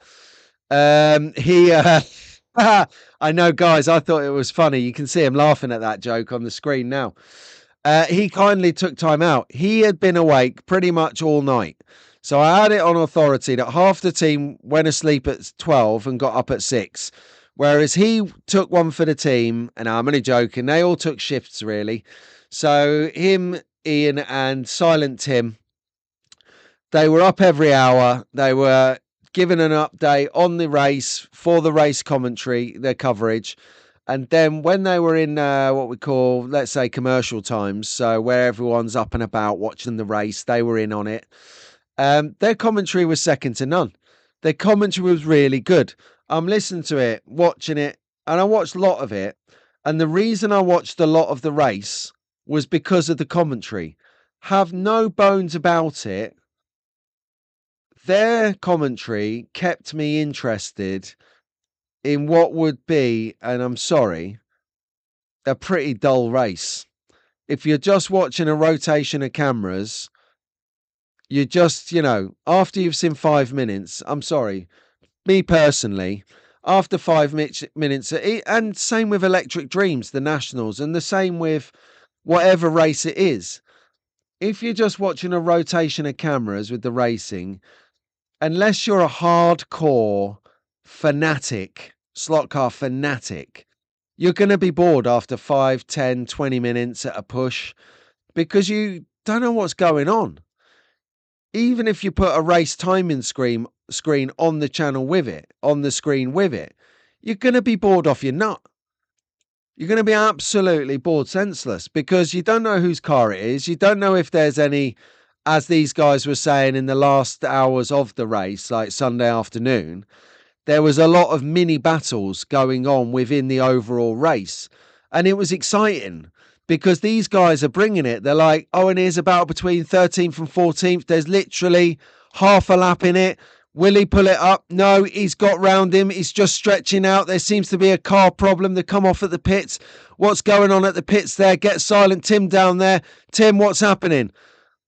I know, guys, I thought it was funny. You can see him laughing at that joke on the screen now. He kindly took time out. He had been awake pretty much all night. So I had it on authority that half the team went asleep at 12 and got up at 6. Whereas he took one for the team, and I'm only joking, they all took shifts really. So him, Ian, and Silent Tim, they were up every hour. They were given an update on the race for the race commentary, their coverage. And then when they were in what we call, let's say, commercial times, so where everyone's up and about watching the race, they were in on it. Their commentary was second to none. Their commentary was really good. I'm listening to it, watching it, and I watched a lot of it. And the reason I watched a lot of the race was because of the commentary. Have no bones about it. Their commentary kept me interested in what would be, and I'm sorry, a pretty dull race. If you're just watching a rotation of cameras, you just, after you've seen 5 minutes, I'm sorry, me personally, after 5 minutes, and same with Electric Dreams, the Nationals, and the same with whatever race it is. If you're just watching a rotation of cameras with the racing, unless you're a hardcore fanatic, slot car fanatic, you're going to be bored after 5, 10, 20 minutes at a push because you don't know what's going on. Even if you put a race timing screen on the channel with it, on the screen with it, you're going to be bored off your nut. You're going to be absolutely bored senseless because you don't know whose car it is. You don't know if there's any, as these guys were saying in the last hours of the race, like Sunday afternoon, there was a lot of mini battles going on within the overall race. And it was exciting because these guys are bringing it. They're like, oh, and here's a battle between 13th and 14th. There's literally half a lap in it. Will he pull it up? No, he's got round him. He's just stretching out. There seems to be a car problem. They come off at the pits. What's going on at the pits there? Get Silent Tim down there. Tim, what's happening?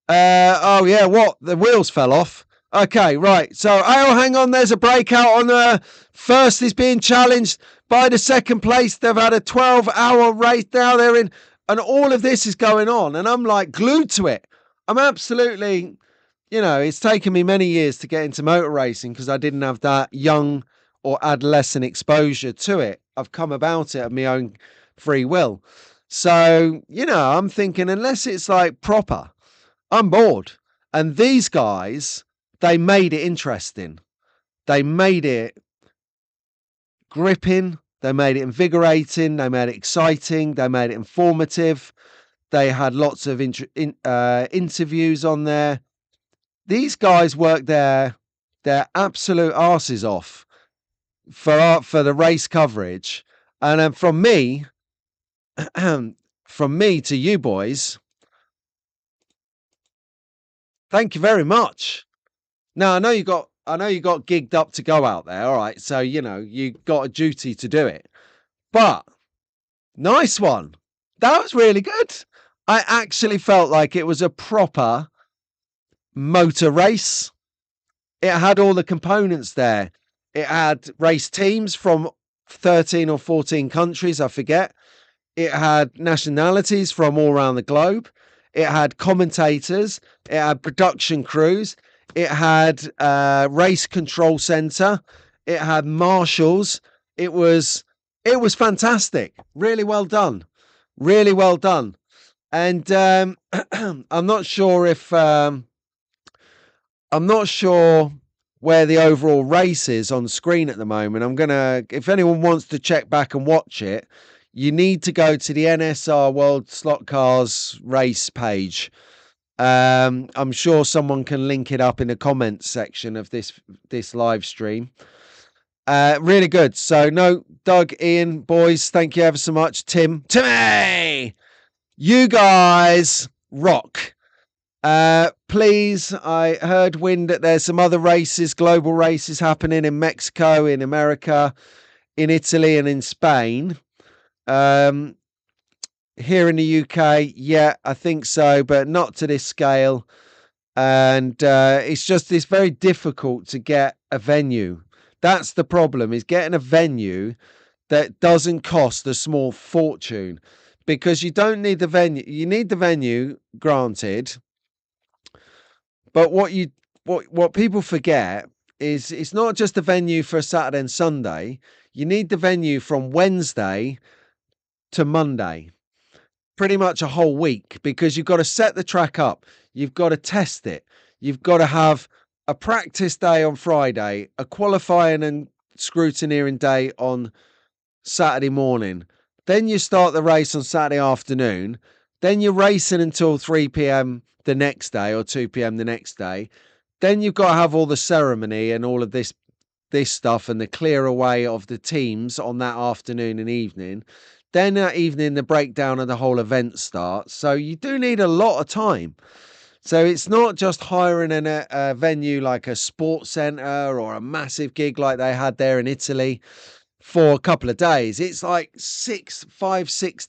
Oh, yeah, what? The wheels fell off. Okay, right. So, oh, hang on. There's a breakout on first is being challenged by the second place. They've had a 12-hour race. Now they're in, and all of this is going on. And I'm like glued to it. I'm absolutely, it's taken me many years to get into motor racing because I didn't have that young or adolescent exposure to it. I've come about it of my own free will. So, I'm thinking unless it's like proper, I'm bored. And these guys, they made it interesting. They made it gripping. They made it invigorating. They made it exciting. They made it informative. They had lots of interviews on there. These guys worked their absolute arses off for the race coverage. And then from me to you boys, thank you very much. Now I know you got gigged up to go out there, all right. So you got a duty to do it. But nice one. That was really good. I actually felt like it was a proper motor race. It had all the components there. It had race teams from 13 or 14 countries, I forget. It had nationalities from all around the globe. It had commentators. It had production crews. It had race control center. It had marshals. It was fantastic. Really well done. Really well done. And I'm not sure where the overall race is on screen at the moment. if anyone wants to check back and watch it, you need to go to the NSR World Slot Cars race page. I'm sure someone can link it up in the comments section of this live stream. Really good. So no, Doug, Ian, boys, thank you ever so much. Timmy, you guys rock. Please, I heard wind that there's some other races, global races happening in Mexico, in America, in Italy, and in Spain. Here in the UK, yeah, I think so, but not to this scale. And it's very difficult to get a venue. That's the problem, is getting a venue that doesn't cost a small fortune, because you don't need the venue. You need the venue, granted, but what people forget is it's not just the venue for a Saturday and Sunday. You need the venue from Wednesday to Monday, pretty much a whole week, because you've got to set the track up. You've got to test it. You've got to have a practice day on Friday, a qualifying and scrutineering day on Saturday morning. Then you start the race on Saturday afternoon. Then you're racing until 3 p.m. the next day or 2 p.m. the next day. Then you've got to have all the ceremony and all of this stuff and the clear away of the teams on that afternoon and evening. Then that evening, the breakdown of the whole event starts. So you do need a lot of time. So it's not just hiring a venue like a sports centre or a massive gig like they had there in Italy for a couple of days. It's like 6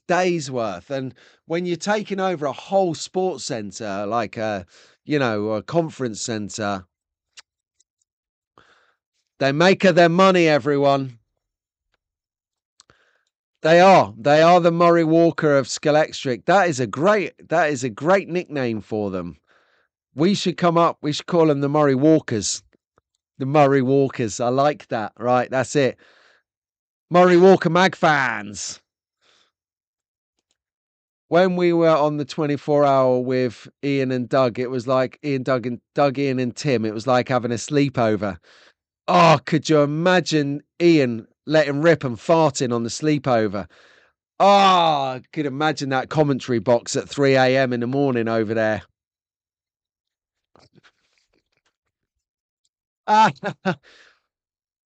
days worth. And when you're taking over a whole sports center, like a conference center, they make her their money, everyone. They are the Murray Walker of Scalextric. That is a great nickname for them. We should call them the Murray Walkers. The Murray Walkers. I like that. Right, that's it. Murray Walker Mag fans. When we were on the 24-hour with Ian and Doug, it was like Doug, Ian, and Tim. It was like having a sleepover. Oh, could you imagine Ian letting rip and farting on the sleepover? Oh, I could imagine that commentary box at 3 a.m. in the morning over there. Ah,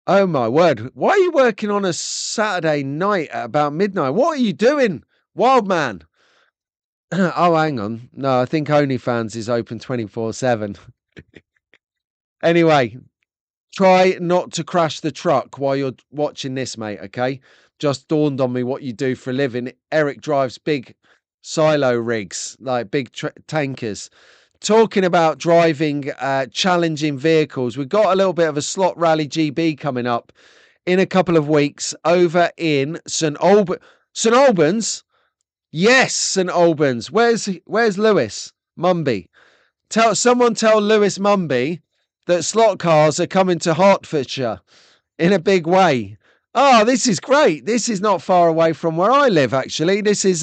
oh my word. Why are you working on a Saturday night at about midnight? What are you doing, wild man? Oh, hang on. No, I think OnlyFans is open 24/7. Anyway, try not to crash the truck while you're watching this, mate, okay? Just dawned on me what you do for a living. Eric drives big silo rigs, like big tankers. Talking about driving challenging vehicles, we've got a little bit of a slot rally GB coming up in a couple of weeks over in St. Albans. Yes, St. Albans. Where's Lewis Mumby? Tell Lewis Mumby that slot cars are coming to Hertfordshire in a big way. Oh, this is great. This is not far away from where I live, actually. This is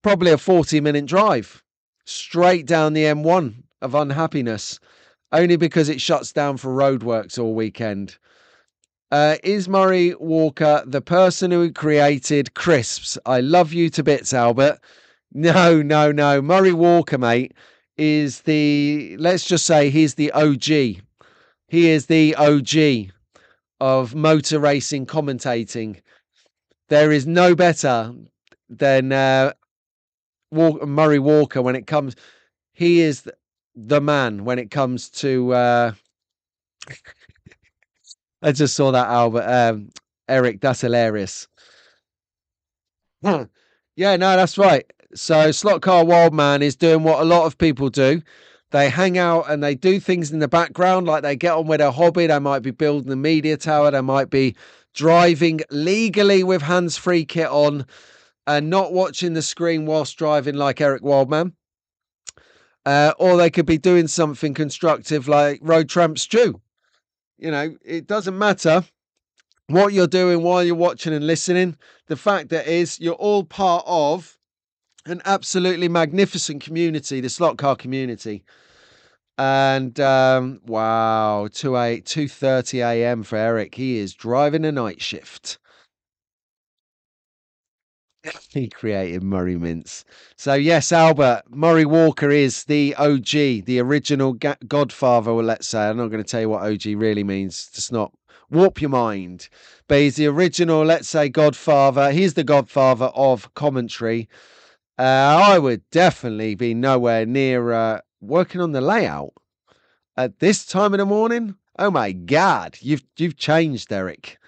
probably a 40-minute drive straight down the M1 of unhappiness, only because it shuts down for roadworks all weekend. Is Murray Walker the person who created crisps? I love you to bits, Albert. No, no, no. Murray Walker, mate, is let's just say he's the OG. He is the OG of motor racing commentating. There is no better than Murray Walker when it comes. He is the man when it comes to. I just saw that, Albert. Eric, that's hilarious. Yeah, no, that's right. So Slot Car Wildman is doing what a lot of people do. They hang out and they do things in the background, like they get on with their hobby. They might be building the media tower. They might be driving legally with hands-free kit on and not watching the screen whilst driving like Eric Wildman. Or they could be doing something constructive like Road Tramp Stew. You know, it doesn't matter what you're doing while you're watching and listening. The fact that is you're all part of an absolutely magnificent community, the slot car community. And wow, 2:30 a.m. for Eric. He is driving a night shift. He created Murray Mints. So yes, Albert, Murray Walker is the OG, the original Godfather. Well, let's say I'm not going to tell you what OG really means. Just not warp your mind. But he's the original, let's say, Godfather. He's the Godfather of commentary. I would definitely be nowhere near working on the layout at this time of the morning. Oh my God, you've changed, Eric.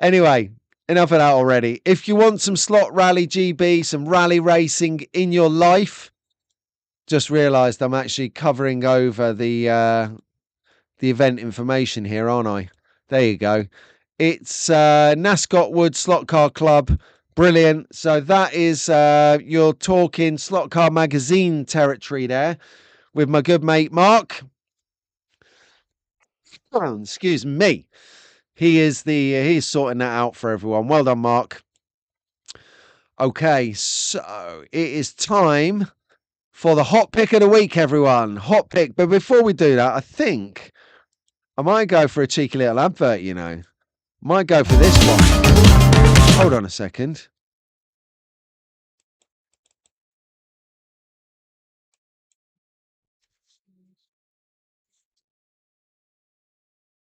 Anyway, enough of that already. If you want some slot rally GB, some rally racing in your life, just realised I'm actually covering over the event information here, aren't I? There you go. It's Nascot Wood Slot Car Club. Brilliant. So that is you're talking Slot Car Magazine territory there with my good mate Mark. Oh, excuse me. He's sorting that out for everyone. Well done, Mark. Okay, so it is time for the hot pick of the week, everyone. Hot pick. But before we do that, I think I might go for a cheeky little advert, you know. Might go for this one. Hold on a second.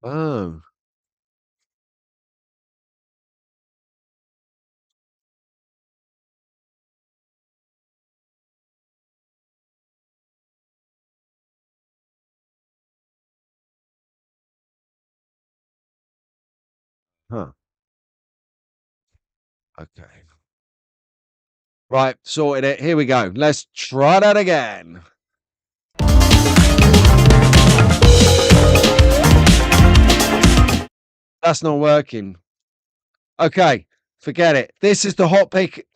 Oh. Huh. Okay. Right, sorted it. Here we go. Let's try that again. That's not working. Okay, forget it. This is the hot pick.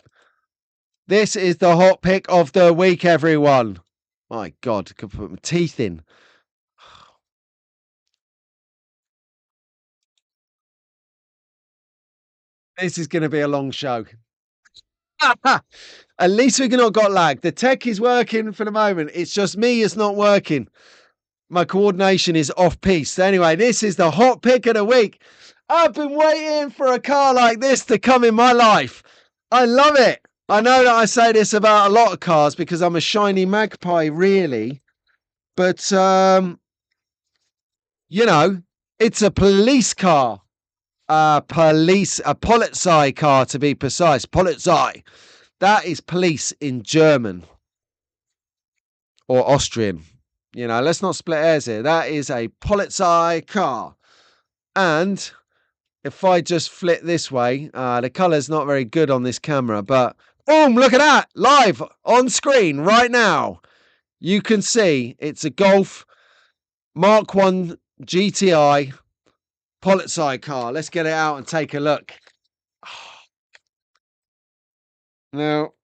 This is the hot pick of the week, everyone. My God, I could put my teeth in. This is going to be a long show. At least we've not got lag. The tech is working for the moment. It's just me, it's not working. My coordination is off piece. Anyway, this is the hot pick of the week. I've been waiting for a car like this to come in my life. I love it. I know that I say this about a lot of cars because I'm a shiny magpie, really. But, you know, it's a police car. A Polizei car to be precise. Polizei. That is police in German or Austrian. You know, let's not split hairs here. That is a Polizei car. And if I just flip this way, the colour's not very good on this camera, but boom, look at that. Live on screen right now. You can see it's a Golf Mark 1 GTI Polizei car. Let's get it out and take a look. Now,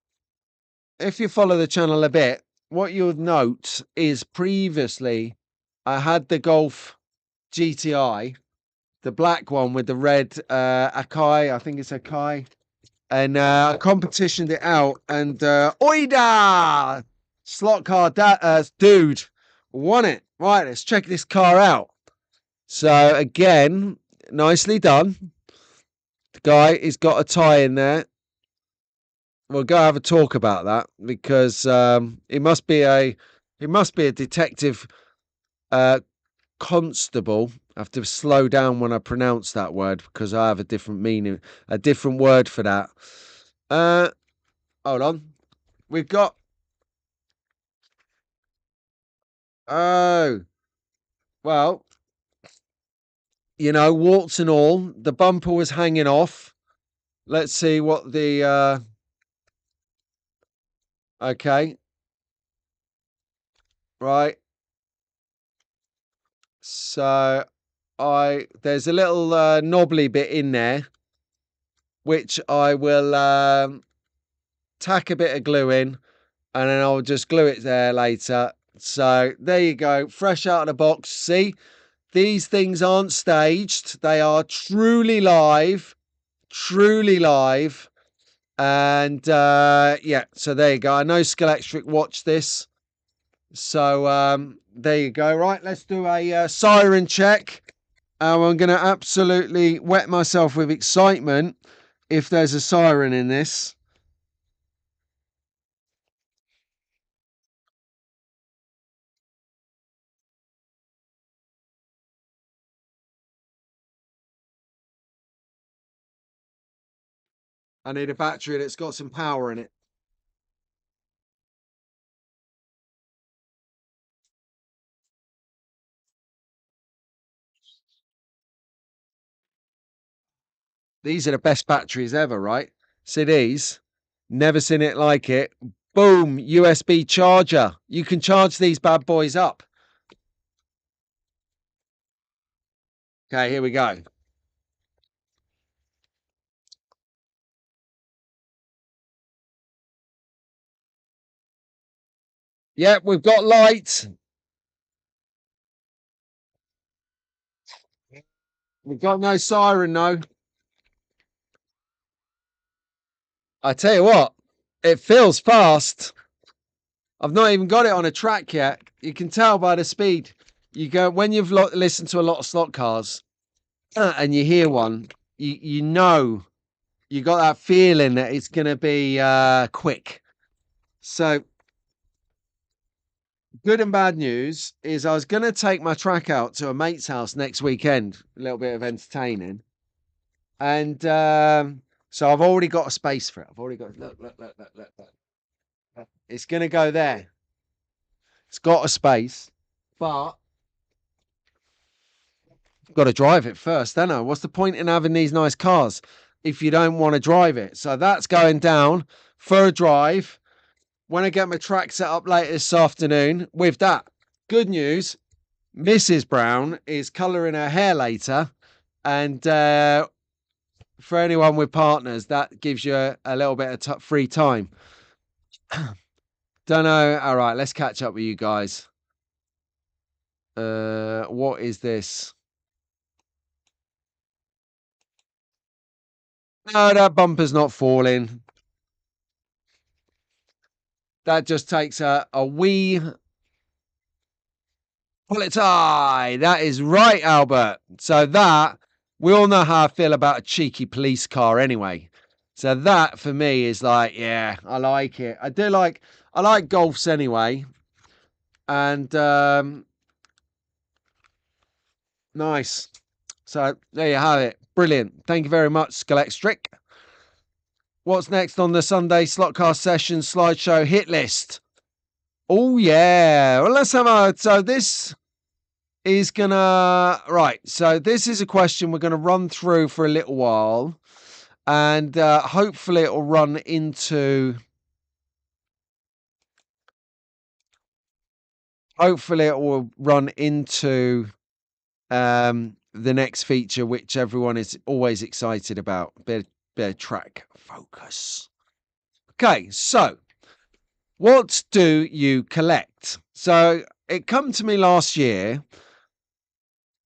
if you follow the channel a bit, what you'll note is previously I had the Golf GTI, the black one with the red Akai, I think it's Akai, and I competitioned it out, and Oida slot car dude won it. Right, let's check this car out. So again, nicely done. The guy, he's got a tie in there. We'll go have a talk about that because it must be a detective constable. I have to slow down when I pronounce that word because I have a different meaning, a different word for that. Hold on. We've got. Oh, well, you know, warts and all, the bumper was hanging off. Let's see what the. Okay. Right. So there's a little knobbly bit in there, which I will tack a bit of glue in, and then I'll just glue it there later. So there you go, fresh out of the box. See, these things aren't staged; they are truly live, truly live. And yeah, so there you go. I know Scalextric watched this, so there you go. Right, let's do a siren check. I'm going to absolutely wet myself with excitement if there's a siren in this. I need a battery that's got some power in it. These are the best batteries ever, right? See these? Never seen it like it. Boom, USB charger. You can charge these bad boys up. Okay, here we go. Yep, we've got lights. We've got no siren, though. I tell you what, it feels fast. I've not even got it on a track yet. You can tell by the speed. You go when you've listened to a lot of slot cars and you hear one, you know you got that feeling that it's going to be quick. So good and bad news is I was going to take my track out to a mate's house next weekend, a little bit of entertaining, and so I've already got a space for it. I've already got look. It's going to go there. It's got a space, but Got to drive it first, don't I? What's the point in having these nice cars if you don't want to drive it? So that's going down for a drive when I get my track set up later this afternoon. With that, good news, Mrs. Brown is colouring her hair later. And for anyone with partners, that gives you a little bit of free time. Don't know. All right, let's catch up with you guys. What is this? No, that bumper's not falling. That just takes a wee Polizei. That is right, Albert. So that, we all know how I feel about a cheeky police car anyway. So that for me is like, yeah, I like it. I like Golfs anyway. And nice. So there you have it. Brilliant. Thank you very much, Scalextric. What's next on the Sunday Slotcast session slideshow hit list? Oh yeah. Well, let's have a. So this is gonna right. So this is a question we're gonna run through for a little while, and hopefully it will run into. Hopefully it will run into the next feature, which everyone is always excited about. Bit of track focus. Okay, so what do you collect? So it come to me last year.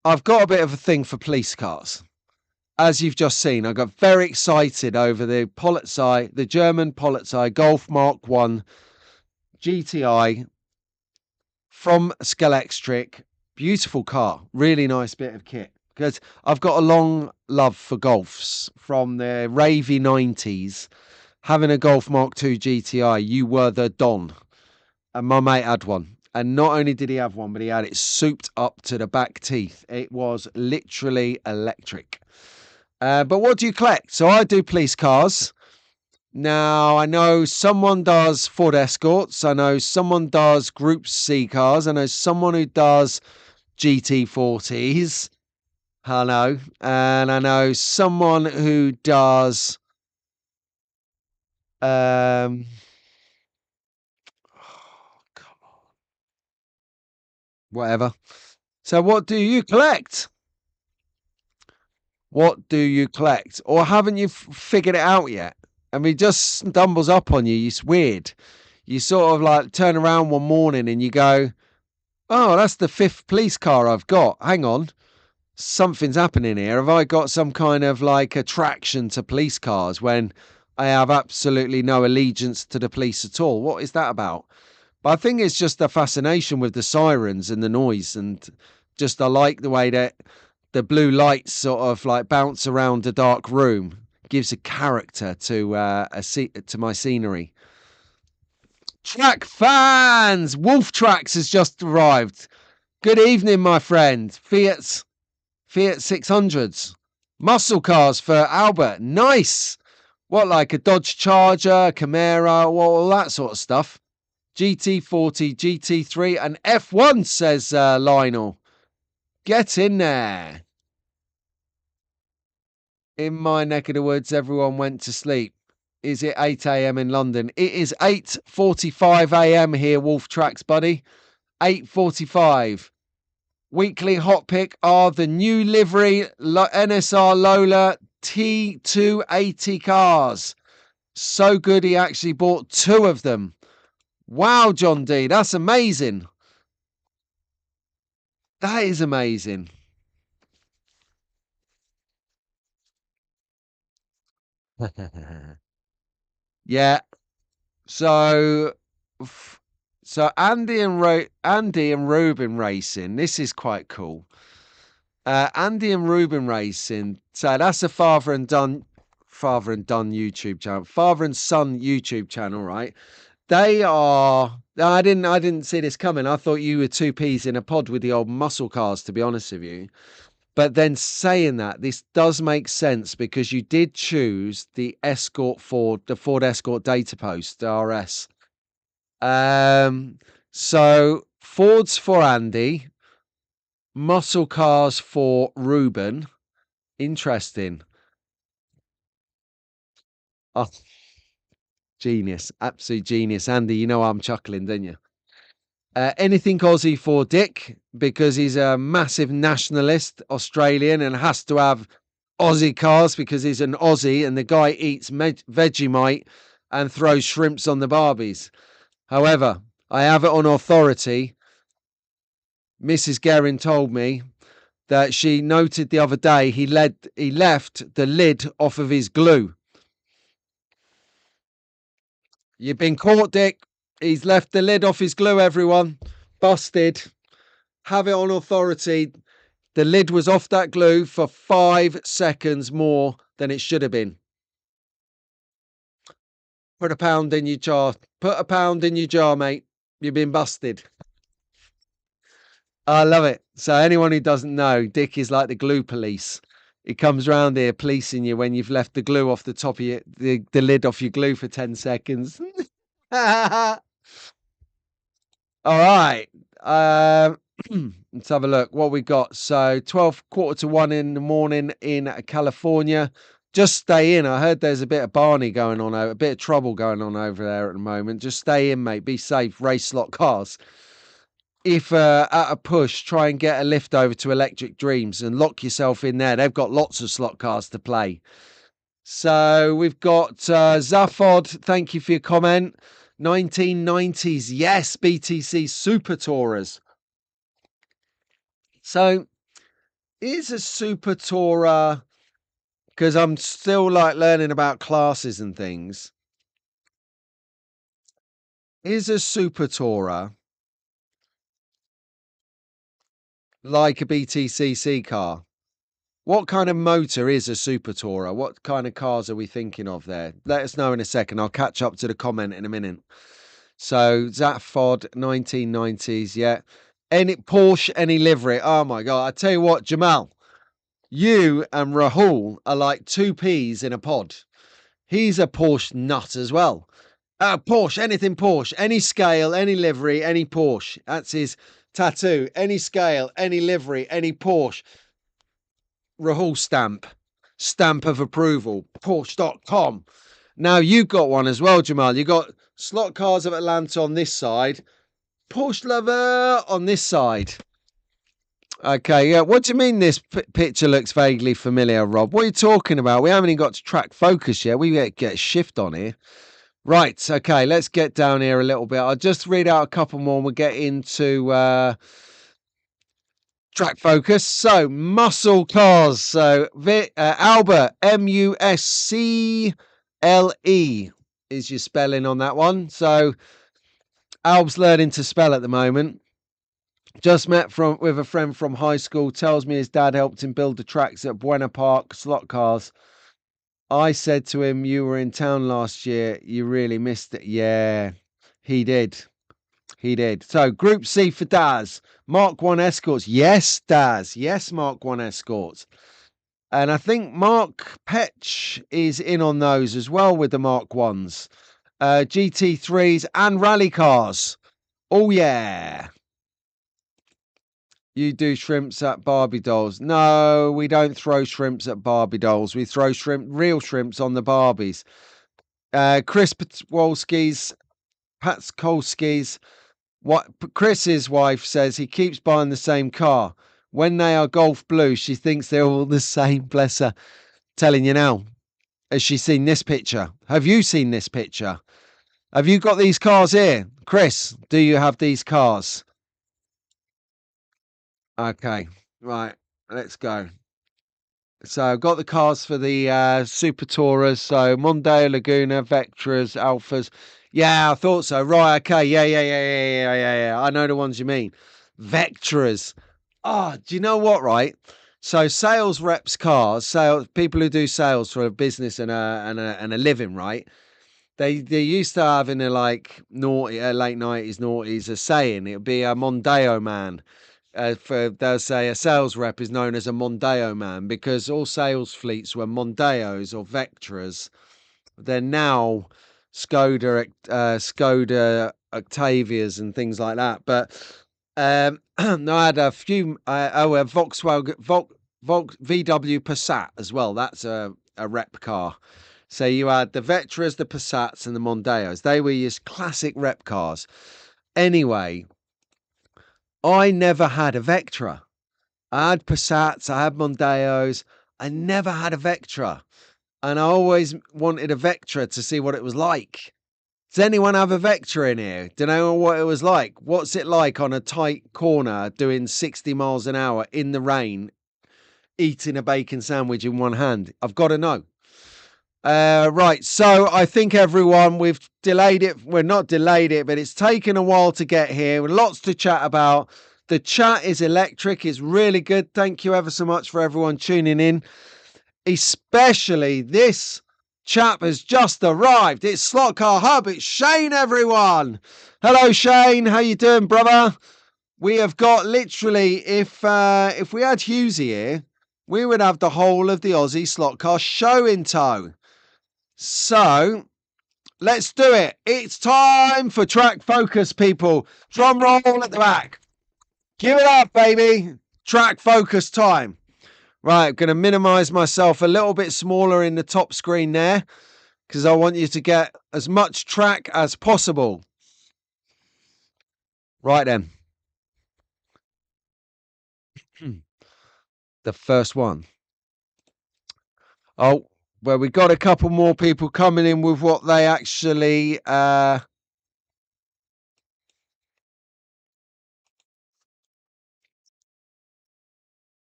I've got a bit of a thing for police cars. As you've just seen, I got very excited over the Polizei, the German Polizei Golf Mark 1 GTI from Scalextric. Beautiful car, really nice bit of kit. Because I've got a long love for Golfs from the ravey 90s. Having a Golf Mark II GTI, you were the Don. And my mate had one. And not only did he have one, but he had it souped up to the back teeth. It was literally electric. But what do you collect? So I do police cars. Now, I know someone does Ford Escorts. I know someone does Group C cars. I know someone who does GT40s. I know. And I know someone who does oh, come on. Whatever. So what do you collect? What do you collect? Or haven't you figured it out yet? I mean, just stumbles up on you. It's weird. You sort of like turn around one morning and you go, oh, that's the 5th police car I've got. Hang on. Something's happening here. Have I got some kind of like attraction to police cars when I have absolutely no allegiance to the police at all? What is that about? But I think it's just the fascination with the sirens and the noise, and just I like the way that the blue lights sort of like bounce around a dark room. Gives a character to to my scenery. Track fans, Wolf Tracks has just arrived. Good evening, my friend. Fiat 600s, muscle cars for Albert. Nice. What, like a Dodge Charger, Camaro, all that sort of stuff. GT40, GT3, and F1, says Lionel. Get in there. In my neck of the woods, everyone went to sleep. Is it 8 a.m. in London? It is 8:45 a.m. here, Wolf Tracks, buddy. 8:45. Weekly hot pick are the new livery NSR Lola T280 cars. So good he actually bought 2 of them. Wow, John D, that's amazing. That is amazing. Yeah. So, Andy and Ruben Racing. This is quite cool. Andy and Ruben Racing. So that's a father and son YouTube channel. Father and son YouTube channel, right? They are. I didn't see this coming. I thought you were 2 peas in a pod with the old muscle cars, to be honest with you. But then saying that, this does make sense because you did choose the Ford Escort Data Post RS. So Ford's for Andy, Muscle cars for Ruben. Interesting. Oh, genius. Absolute genius. Andy, you know I'm chuckling, don't you? Anything Aussie for Dick, because he's a massive nationalist Australian and has to have Aussie cars because he's an Aussie and the guy eats Vegemite and throws shrimps on the Barbies. However, I have it on authority. Mrs. Guerin told me that she noted the other day he left the lid off of his glue. You've been caught, Dick. He's left the lid off his glue, everyone. Busted. Have it on authority. The lid was off that glue for 5 seconds more than it should have been. Put a pound in your jar. Put a pound in your jar, mate. You've been busted. I love it. So anyone who doesn't know, Dick is like the glue police. He comes round here policing you when you've left the glue off the top of the lid off your glue for 10 seconds. All right. Let's have a look what we got. So 1:15 in the morning in California. Just stay in. I heard there's a bit of Barney going on, a bit of trouble going on over there at the moment. Just stay in, mate. Be safe. Race slot cars. If at a push, try and get a lift over to Electric Dreams and lock yourself in there. They've got lots of slot cars to play. So we've got Zaphod. Thank you for your comment. 1990s. Yes, BTC Super Tourers. So is a Super Tourer, because I'm still like learning about classes and things. Is a Super Tourer like a BTCC car? What kind of motor is a Super Tourer? What kind of cars are we thinking of there? Let us know in a second. I'll catch up to the comment in a minute. So Zatfod 1990s, yeah. Any Porsche, any livery. Oh my god! I tell you what, Jamal, you and Rahul are like two peas in a pod. He's a Porsche nut as well. Porsche, anything Porsche, any scale, any livery, any Porsche. That's his tattoo. Any scale, any livery, any Porsche. Rahul stamp of approval. Porsche.com. Now you got one as well, Jamal. You got Slot Cars of Atlanta on this side, Porsche Lover on this side. Okay, yeah. What do you mean this picture looks vaguely familiar, Rob? What are you talking about? We haven't even got to track focus yet. We get a shift on here. Right, okay, let's get down here a little bit. I'll just read out a couple more and we'll get into track focus. So, muscle cars. So, Albert, Muscle is your spelling on that one. So, Alb's learning to spell at the moment. Just met with a friend from high school. Tells me his dad helped him build the tracks at Buena Park slot cars. I said to him, "You were in town last year. You really missed it." Yeah, he did. He did. So, Group C for Daz. Mark 1 Escorts. Yes, Daz. Yes, Mark 1 Escorts. And I think Mark Petch is in on those as well with the Mark 1s. GT3s and rally cars. Oh, yeah. You do shrimps at Barbie dolls. No, we don't throw shrimps at Barbie dolls. We throw real shrimps on the Barbies. Chris Patskolski's, what Chris's wife says he keeps buying the same car. When they are golf blue, she thinks they're all the same. Bless her. Telling you now. Has she seen this picture? Have you seen this picture? Have you got these cars here? Chris, do you have these cars? Okay, right, let's go. So I've got the cars for the Super Tourers. So Mondeo, Laguna, Vectras, Alphas. Yeah, I thought so. Right, okay. Yeah. I know the ones you mean. Vectras. Oh, do you know what, right? So sales reps cars, sales people who do sales for a business and a living, right? They used to have in the like naughty late 90s noughties a saying. It would be a Mondeo man. They'll say a sales rep is known as a Mondeo man because all sales fleets were Mondeos or Vectras. They're now Skoda Octavias and things like that. But No, I had a few. A VW Passat as well. That's a rep car. So you had the Vectras, the Passats, and the Mondeos. They were your classic rep cars. Anyway, I never had a Vectra. I had Passats, I had Mondeos. I never had a Vectra. And I always wanted a Vectra to see what it was like. Does anyone have a Vectra in here? Do you know what it was like? What's it like on a tight corner doing 60 miles an hour in the rain, eating a bacon sandwich in one hand? I've got to know. Right, so I think everyone, we've delayed it. We're not delayed it, but it's taken a while to get here. Lots to chat about. The chat is electric. It's really good. Thank you ever so much for everyone tuning in. Especially this chap has just arrived. It's Slot Car Hub. It's Shane, everyone. Hello, Shane. How you doing, brother? We have got literally, if we had Hughesy here, we would have the whole of the Aussie Slot Car show in tow. So let's do it. It's time for track focus, people. Drum roll at the back. Give it up, baby. Track focus time. Right, I'm going to minimize myself a little bit smaller in the top screen there because I want you to get as much track as possible. Right then. The first one. Oh, well, we got a couple more people coming in with what they actually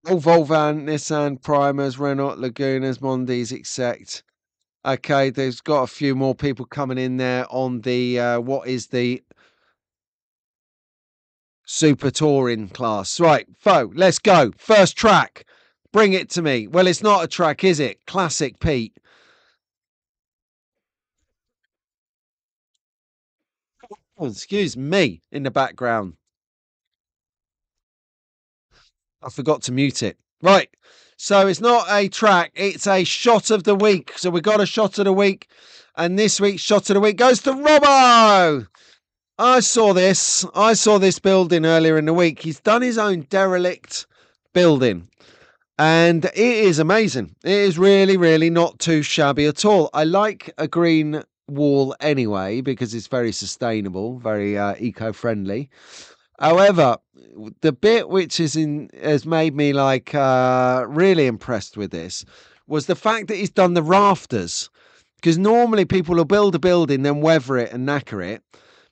Volvan, Nissan, Primers, Renault, Lagunas, Mondis, etc. Okay, there's got a few more people coming in there on the what is the Super Touring class. Right, Fo, let's go. First track. Bring it to me. Well, it's not a track, is it? Classic Pete. Oh, excuse me in the background. I forgot to mute it. Right. So it's not a track, it's a shot of the week. So we got a shot of the week. And this week's shot of the week goes to Robbo. I saw this building earlier in the week. He's done his own derelict building. And it is amazing. It is really, really not too shabby at all. I like a green wall anyway because it's very sustainable, very eco-friendly. However, the bit which has made me like really impressed with this was the fact that he's done the rafters. Because normally people will build a building, then weather it and knacker it,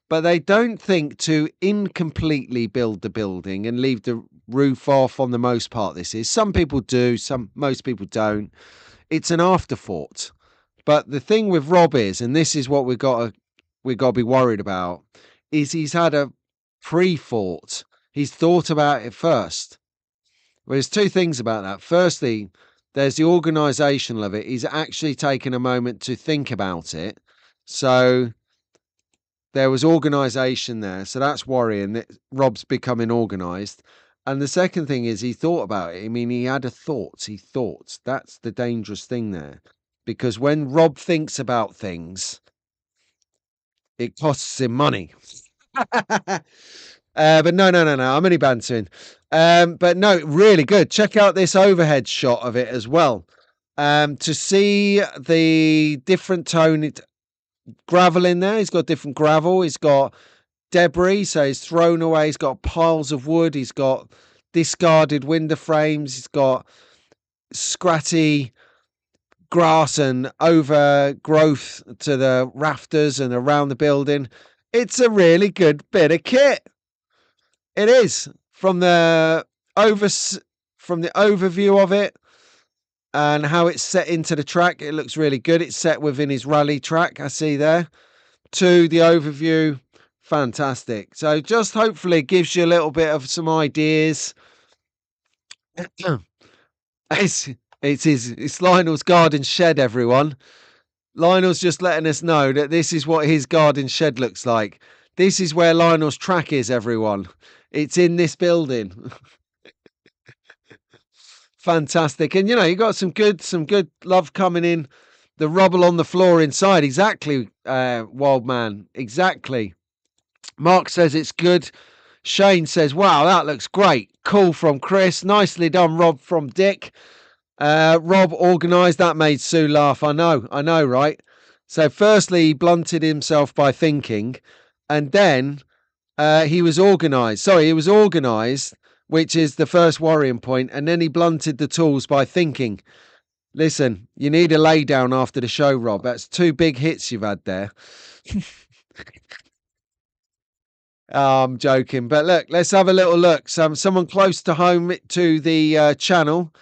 but they don't think to incompletely build the building and leave the roof off on the most part. This is some people do, most people don't. It's an afterthought. But the thing with Rob is, and this is what we've got to be worried about, is he's had a pre-thought. He's thought about it first. Well, there's two things about that. Firstly, there's the organisation of it. He's actually taken a moment to think about it. So there was organisation there. So that's worrying that Rob's becoming organised. And the second thing is he thought about it. I mean, he had a thought. He thought. That's the dangerous thing there. Because when Rob thinks about things, it costs him money. But no. I'm only bantering. But no, really good. Check out this overhead shot of it as well. To see the different toned gravel in there. He's got different gravel. He's got debris, so he's thrown away. He's got piles of wood. He's got discarded window frames. He's got scratty grass and overgrowth to the rafters and around the building. It's a really good bit of kit. It is from the overview of it and how it's set into the track. It looks really good. It's set within his rally track. I see there. To the overview, fantastic. So just hopefully gives you a little bit of some ideas. It's Lionel's garden shed, everyone. Lionel's just letting us know that this is what his garden shed looks like. This is where Lionel's track is, everyone. It's in this building. Fantastic. And you got some good love coming in. The rubble on the floor inside. Exactly, Wild Man. Exactly. Mark says it's good. Shane says, wow, that looks great. Cool from Chris. Nicely done, Rob from Dick. Rob organised. That made Sue laugh. I know, right? So firstly, he blunted himself by thinking, and then he was organised. Sorry, he was organised, which is the first worrying point, and then he blunted the tools by thinking. Listen, you need a lay down after the show, Rob. That's 2 big hits you've had there. Oh, I'm joking, but look, let's have a little look. Someone close to home to the channel,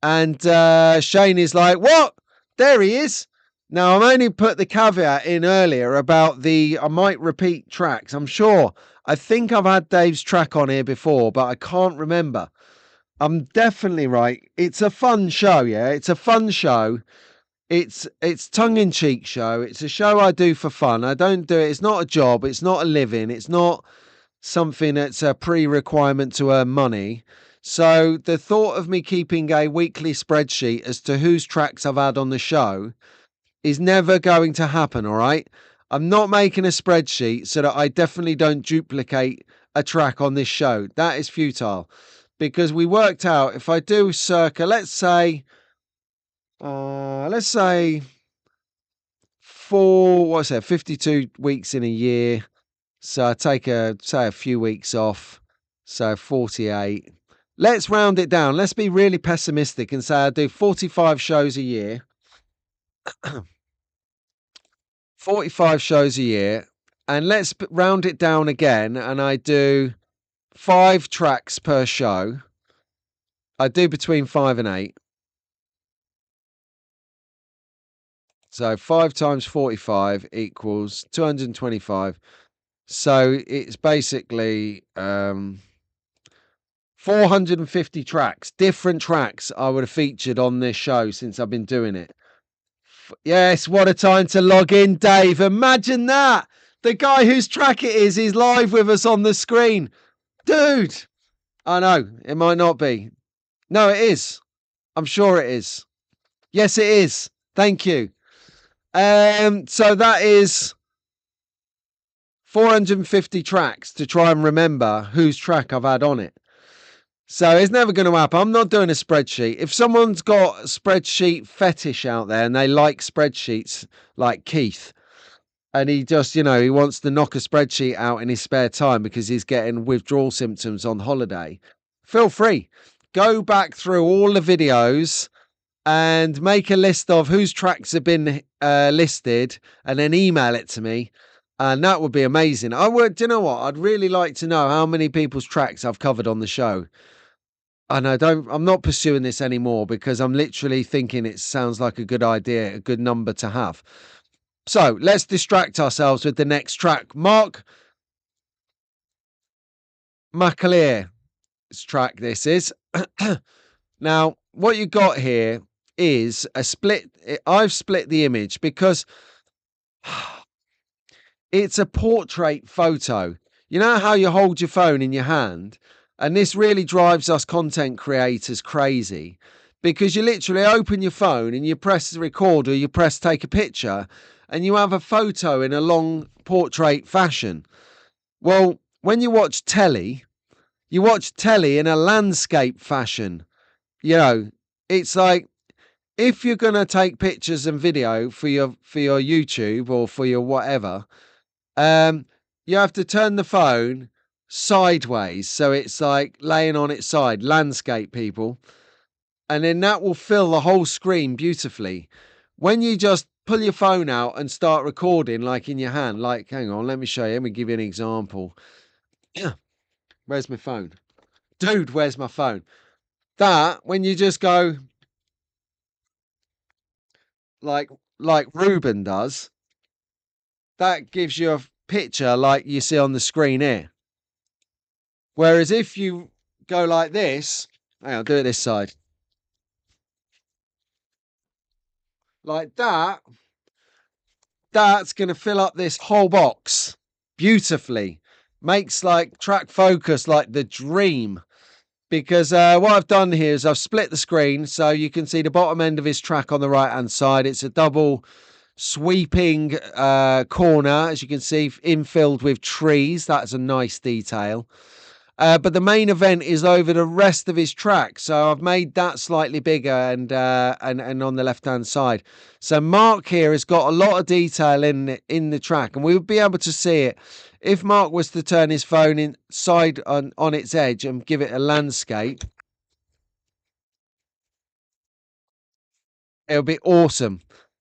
and Shane is like, "What? There he is." Now, I'm only put the caveat in earlier about I might repeat tracks. I think I've had Dave's track on here before, but I can't remember. I'm definitely right. It's a fun show, yeah. It's a fun show. It's tongue-in-cheek show. It's a show I do for fun. I don't do it. It's not a job. It's not a living. It's not something that's a pre-requirement to earn money. So the thought of me keeping a weekly spreadsheet as to whose tracks I've had on the show is never going to happen, all right? I'm not making a spreadsheet so that I definitely don't duplicate a track on this show. That is futile, because we worked out if I do circa, let's say 52 weeks in a year. So I take a few weeks off. So 48. Let's round it down. Let's be really pessimistic and say I do 45 shows a year. 45 shows a year. And let's round it down again. And I do 5 tracks per show. I do between 5 and 8. So 5 times 45 equals 225. So it's basically 450 tracks, different tracks I would have featured on this show since I've been doing it. Yes, what a time to log in, Dave. Imagine that. The guy whose track it is live with us on the screen. Dude. I know, it might not be. No, it is. I'm sure it is. Yes, it is. Thank you. So that is 450 tracks to try and remember whose track I've had on it. So it's never going to happen. I'm not doing a spreadsheet. If someone's got a spreadsheet fetish out there and they like spreadsheets like Keith, and he just, he wants to knock a spreadsheet out in his spare time because he's getting withdrawal symptoms on holiday, feel free. Go back through all the videos and make a list of whose tracks have been listed and then email it to me. And that would be amazing. I would, do you know what? I'd really like to know how many people's tracks I've covered on the show. And I'm not pursuing this anymore because I'm literally thinking it sounds like a good idea, a good number to have. So let's distract ourselves with the next track. Mark McAleer's track, this is. Now, what you got here is a split. I've split the image because it's a portrait photo. You know how you hold your phone in your hand? And this really drives us content creators crazy because you literally open your phone and you press record or you press take a picture and you have a photo in a long portrait fashion. Well, when you watch telly in a landscape fashion. It's like, if you're going to take pictures and video for your YouTube or for your whatever, you have to turn the phone sideways. So it's like laying on its side, landscape people. And then that will fill the whole screen beautifully. When you just pull your phone out and start recording like in your hand, like, hang on, let me show you. Let me give you an example. Where's my phone? Dude, where's my phone? That, when you just go like Ruben does, that gives you a picture like you see on the screen here. Whereas if you go like this, I'll do it this side. Like that, that's going to fill up this whole box beautifully. Makes like track focus like the dream. Because what I've done here is I've split the screen so you can see the bottom end of his track on the right hand side. It's a double sweeping corner, as you can see, infilled with trees. That's a nice detail. But the main event is over the rest of his track, so I've made that slightly bigger and on the left hand side. So Mark here has got a lot of detail in the track, and we would be able to see it if Mark was to turn his phone inside on its edge and give it a landscape. It would be awesome.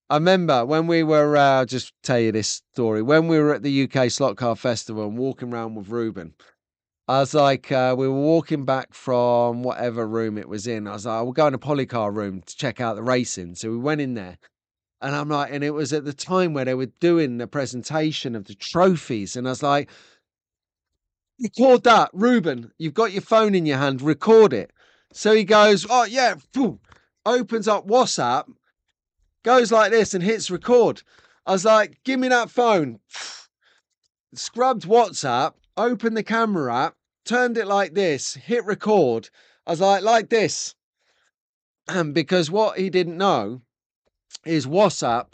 I remember when we were, I'll just tell you this story. When we were at the UK Slot Car Festival and walking around with Ruben, I was like, we were walking back from whatever room it was in. I was like, we'll go in a polycar room to check out the racing. So we went in there. And I'm like, and it was at the time where they were doing the presentation of the trophies. And I was like, record that, Ruben. You've got your phone in your hand, record it. So he goes, oh, yeah, opens up WhatsApp, goes like this and hits record. I was like, give me that phone. Scrubbed WhatsApp, opened the camera app, turned it like this, hit record. I was like this. Because what he didn't know is WhatsApp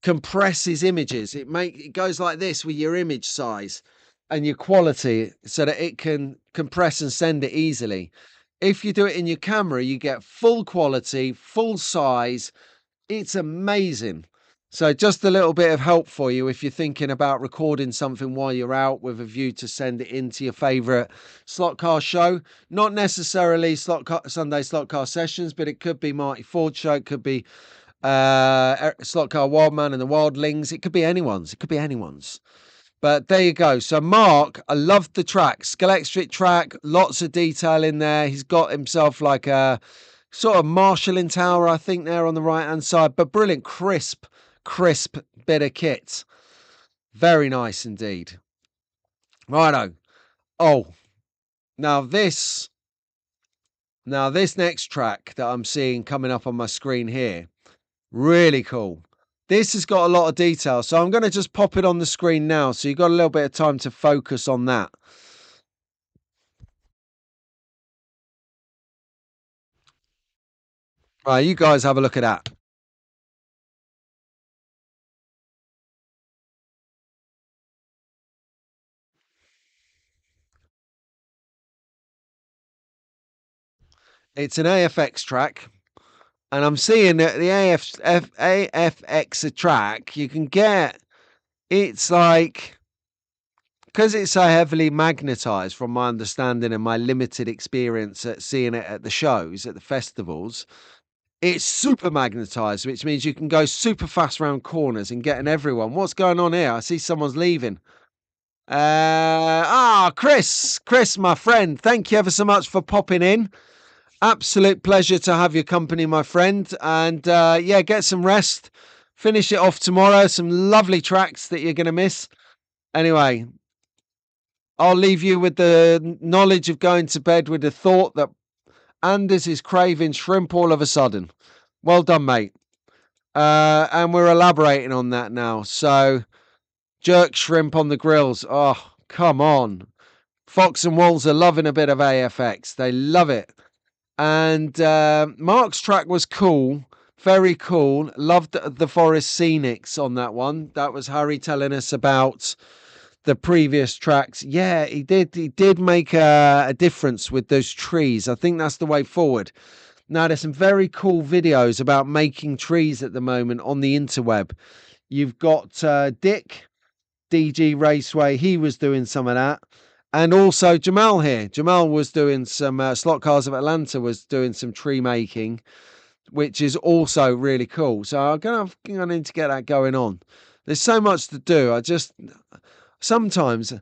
compresses images. It goes like this with your image size and your quality so that it can compress and send it easily. If you do it in your camera, you get full quality, full size. It's amazing. So just a little bit of help for you if you're thinking about recording something while you're out with a view to send it into your favorite slot car show. Not necessarily Sunday slot car sessions, but it could be Marty Ford show. It could be Slot Car Wildman and the Wildlings. It could be anyone's. It could be anyone's. But there you go. So Mark, I loved the track. Scalextric track, lots of detail in there. He's got himself like a sort of marshalling tower, I think, there on the right-hand side. But brilliant, crisp bit of kit. Very nice indeed. Righto. Oh, now this next track that I'm seeing coming up on my screen here, really cool. This has got a lot of detail, so I'm going to just pop it on the screen now, so you've got a little bit of time to focus on that. Right, you guys have a look at that. It's an AFX track, and I'm seeing that the AFX track, you can get, it's like, because it's so heavily magnetized from my understanding and my limited experience at seeing it at the shows, at the festivals, it's super magnetized, which means you can go super fast around corners and getting everyone. What's going on here? I see someone's leaving. Chris, my friend, thank you ever so much for popping in. Absolute pleasure to have your company, my friend. And yeah, get some rest. Finish it off tomorrow. Some lovely tracks that you're going to miss. Anyway, I'll leave you with the knowledge of going to bed with the thought that Anders is craving shrimp all of a sudden. Well done, mate. And we're elaborating on that now. So, jerk shrimp on the grills. Oh, come on. Fox and Wolves are loving a bit of AFX. They love it. And Mark's track was cool. Very cool. Loved the Forest Scenics on that one. That was Harry telling us about the previous tracks. Yeah, he did make a difference with those trees. I think that's the way forward. Now, there's some very cool videos about making trees at the moment on the interweb. You've got Dick, DG Raceway. He was doing some of that. And also Jamal here. Jamal was doing some, Slot Cars of Atlanta was doing some tree making, which is also really cool. So I'm going to need to get that going on. There's so much to do. Sometimes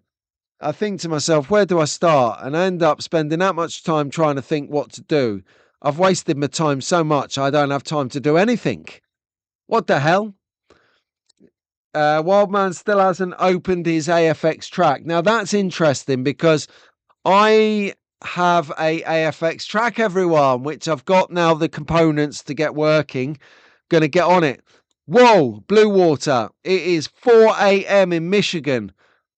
I think to myself, where do I start? And I end up spending that much time trying to think what to do. I've wasted my time so much, I don't have time to do anything. What the hell? Wildman still hasn't opened his AFX track. Now that's interesting because I have a AFX track, everyone, which I've got now the components to get working. Gonna get on it. Whoa, Blue Water. It is 4 a.m. in Michigan.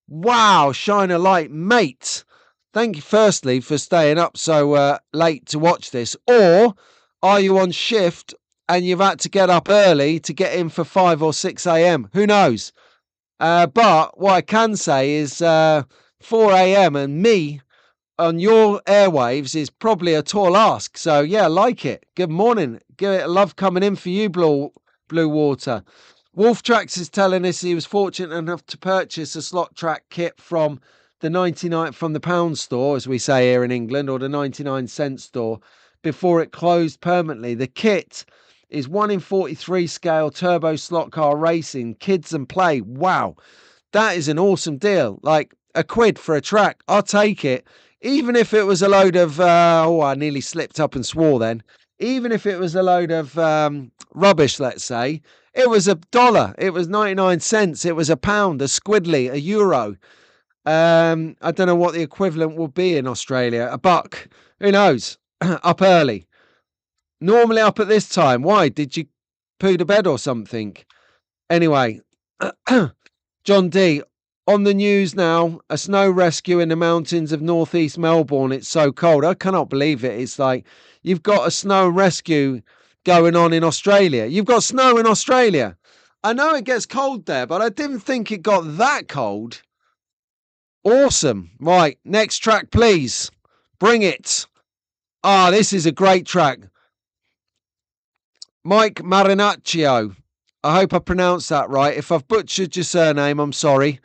Wow, shine a light, mate. Thank you firstly for staying up so late to watch this. Or are you on shift and you've had to get up early to get in for 5 or 6 a.m. Who knows? But what I can say is 4 a.m. and me on your airwaves is probably a tall ask. So yeah, like it. Good morning. Give it a love coming in for you, Blue Water. Wolf Tracks is telling us he was fortunate enough to purchase a slot track kit from the 99 from the pound store, as we say here in England, or the 99-cent store, before it closed permanently. The kit is 1 in 43 scale turbo slot car racing, kids and play. Wow, that is an awesome deal. Like £1 for a track, I'll take it. Even if it was a load of, I nearly slipped up and swore then. Even if it was a load of rubbish, let's say, it was $1. It was 99 cents. It was £1, a squiddly, a euro. I don't know what the equivalent will be in Australia. $1. Who knows? Up early. Normally up at this time. Why? Did you poo to bed or something? Anyway, John D. On the news now, a snow rescue in the mountains of northeast Melbourne. It's so cold. I cannot believe it. It's like you've got a snow rescue going on in Australia. You've got snow in Australia. I know it gets cold there, but I didn't think it got that cold. Awesome. Right, next track, please. Bring it. Ah, this is a great track. Mike Marinaccio. I hope I pronounced that right. If I've butchered your surname, I'm sorry.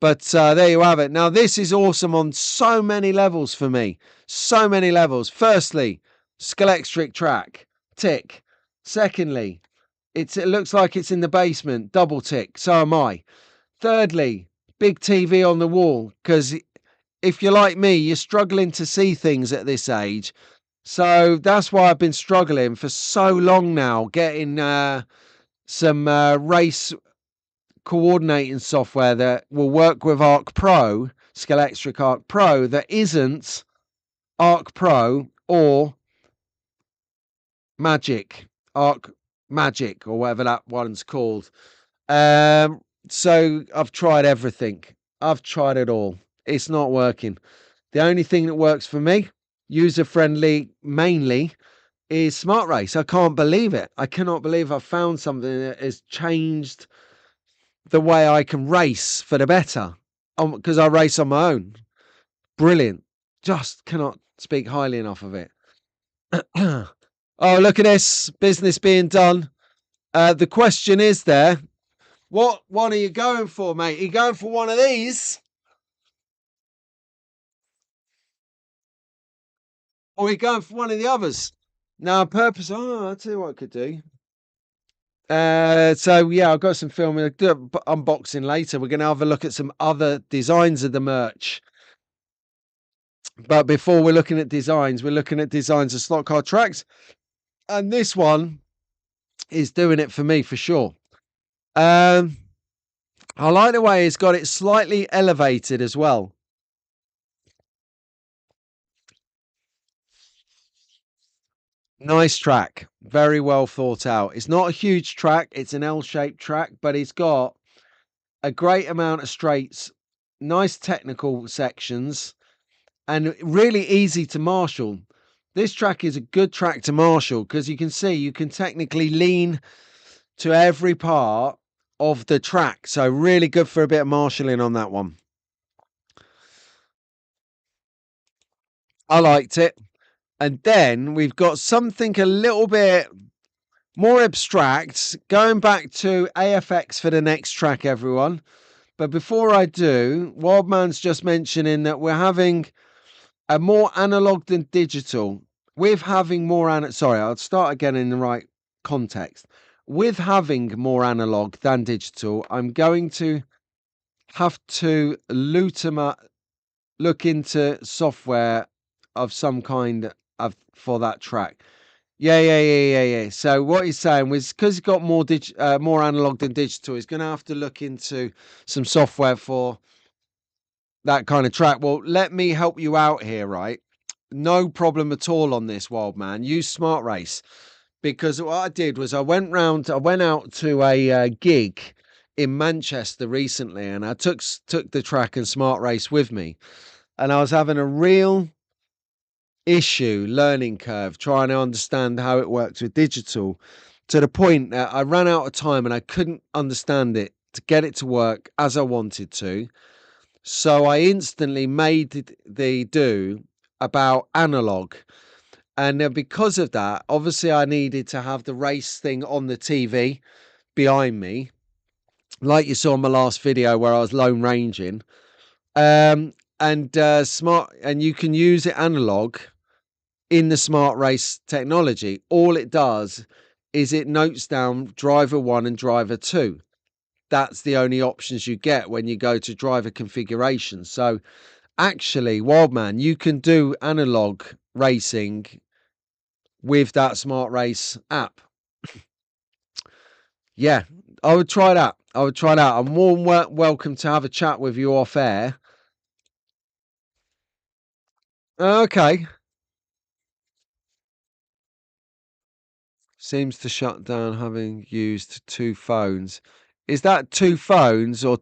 But there you have it. Now, this is awesome on so many levels for me. So many levels. Firstly, Scalextric track. Tick. Secondly, it looks like it's in the basement. Double tick. So am I. Thirdly, big TV on the wall. Because if you're like me, you're struggling to see things at this age. So that's why I've been struggling for so long now, getting some race coordinating software that will work with Arc Pro, Scalextric Arc Pro, that isn't Arc Pro or Magic, Arc Magic, or whatever that one's called. So I've tried everything. I've tried it all. It's not working. The only thing that works for me, user-friendly mainly, is Smart Race. I can't believe it. I cannot believe I've found something that has changed the way I can race for the better, because I race on my own. Brilliant. Just cannot speak highly enough of it. Oh, look at this business being done. The question is there, what one are you going for, mate? Are you going for one of these? Or are you going for one of the others? Now, purpose. Oh, I'll tell you what I could do. So yeah, I've got some filming. I'll do an unboxing later. We're going to have a look at some other designs of the merch. But before we're looking at designs, we're looking at designs of slot car tracks. And this one is doing it for me for sure. I like the way it's got it slightly elevated as well. Nice track. Very well thought out. It's not a huge track. It's an L-shaped track, but it's got a great amount of straights, nice technical sections, and really easy to marshal. This track is a good track to marshal because you can see you can technically lean to every part of the track. So really good for a bit of marshalling on that one. I liked it. And then we've got something a little bit more abstract, going back to AFX for the next track, everyone. But before I do, Wildman's just mentioning that we're having a more analog than digital. With having more sorry, I'll start again in the right context. With having more analog than digital, I'm going to have to look into software of some kind for that track. Yeah. So what he's saying was because he's got more analog than digital, he's going to have to look into some software for that kind of track. Well, let me help you out here, right? No problem at all on this, Wild Man. Use Smart Race, because what I did was I went out to a gig in Manchester recently, and I took the track and Smart Race with me, and I was having a real learning curve trying to understand how it works with digital, to the point that I ran out of time and I couldn't understand it to get it to work as I wanted to. So I instantly made the do about analog. And because of that, obviously, I needed to have the race thing on the TV behind me, like you saw in my last video where I was lone ranging. And smart, and you can use it analog in the smart race technology. All it does is it notes down driver one and driver two. That's the only options you get when you go to driver configuration. So actually, Wildman, you can do analog racing with that smart race app. Yeah, I would try that. I would try that. I'm more than welcome to have a chat with you off air. Okay. Seems to shut down having used two phones. Is that two phones or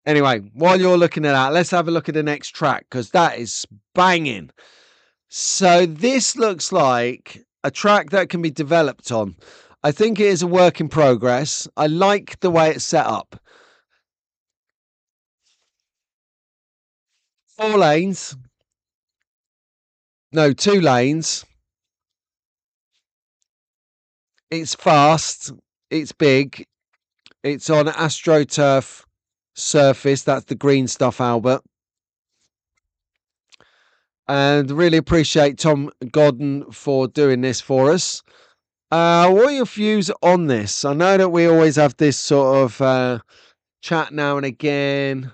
anyway, while you're looking at that, let's have a look at the next track because that is banging. So this looks like a track that can be developed on. I think it is a work in progress. I like the way it's set up. 4 lanes. No, 2 lanes. It's fast. It's big. It's on AstroTurf surface. That's the green stuff, Albert. And really appreciate Tom Godden for doing this for us. What are your views on this? I know that we always have this sort of chat now and again.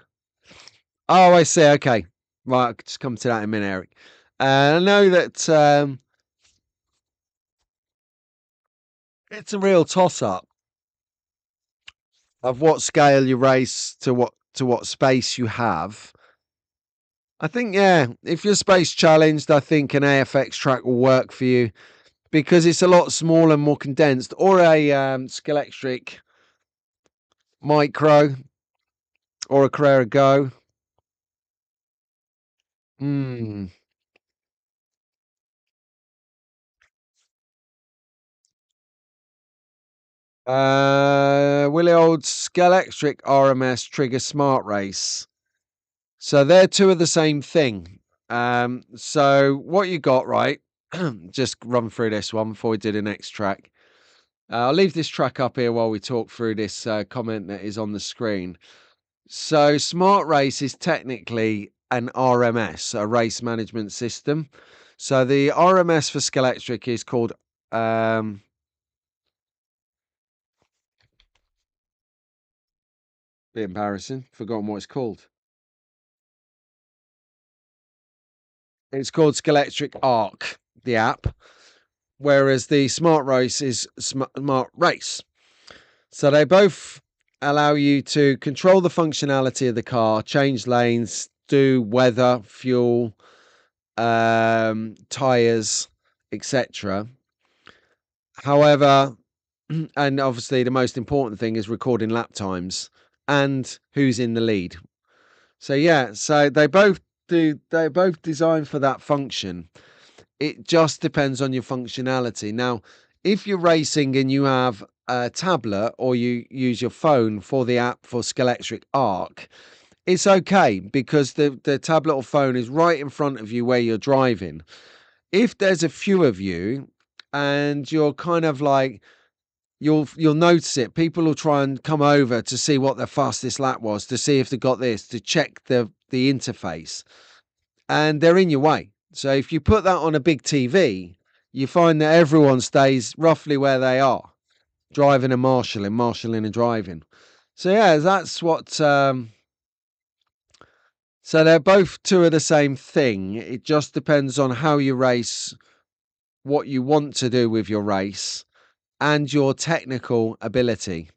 Oh, I see. Okay. Right. I'll just come to that in a minute, Eric. I know that it's a real toss up of what scale you race to what space you have. I think, yeah, if you're space challenged, I think an AFX track will work for you because it's a lot smaller and more condensed, or a Scalextric Micro or a Carrera Go. Hmm. Willie Old Scalextric RMS Trigger Smart Race. So they're two of the same thing. So what you got, right? Just run through this one before we do the next track. I'll leave this track up here while we talk through this comment that is on the screen. So Smart Race is technically an RMS, a race management system. So the RMS for Scalextric is called bit embarrassing, forgotten what it's called. It's called Scalextric Arc, the app, whereas the Smart Race is Smart Race. So they both allow you to control the functionality of the car, change lanes, do weather, fuel, tires, etc. However, and obviously the most important thing is recording lap times and who's in the lead. So yeah, so they're both designed for that function. It just depends on your functionality. Now, if you're racing and you have a tablet or you use your phone for the app for Scalextric Arc, it's okay because the tablet or phone is right in front of you where you're driving. If there's a few of you and you're kind of like you'll notice it. People will try and come over to see what their fastest lap was, to see if they got this, to check the interface, and they're in your way. So if you put that on a big TV, you find that everyone stays roughly where they are, driving and marshalling and driving. So yeah, that's what. So they're both two of the same thing. It just depends on how you race, what you want to do with your race, and your technical ability.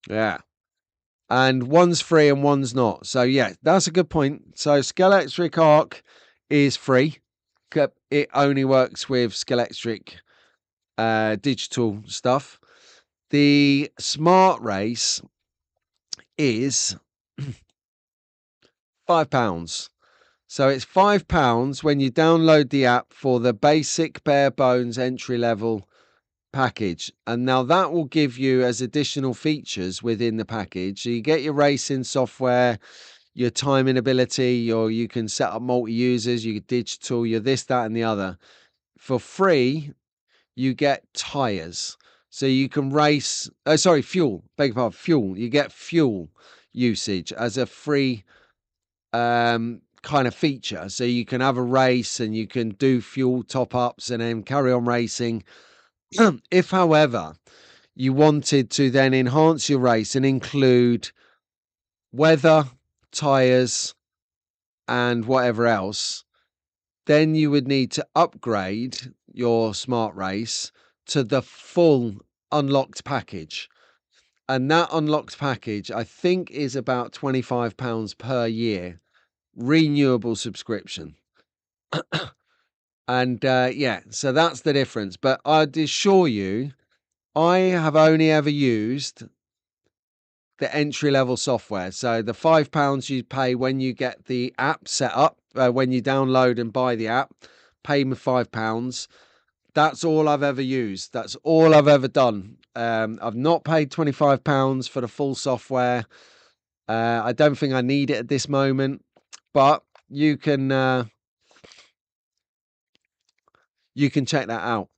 Yeah. And one's free and one's not. So yeah, that's a good point. So Scalextric Arc is free. It only works with Scalextric digital stuff. The Smart Race is £5. So it's £5 when you download the app for the basic bare bones entry level package, and now that will give you as additional features within the package. So you get your racing software, your timing ability, you can set up multi-users, you're digital, you're this, that, and the other. For free, you get tires. So you can race, sorry, fuel, beg your pardon, fuel. You get fuel usage as a free kind of feature. So you can have a race and you can do fuel top ups and then carry on racing. If, however, you wanted to then enhance your race and include weather, tires, and whatever else, then you would need to upgrade your smart race to the full unlocked package. And that unlocked package, I think, is about £25 per year, renewable subscription. And yeah, so that's the difference. But I'd assure you, I have only ever used the entry level software. So the £5 you pay when you get the app set up, when you download and buy the app, pay me £5. That's all I've ever used. That's all I've ever done. I've not paid £25 for the full software. I don't think I need it at this moment, but you can check that out.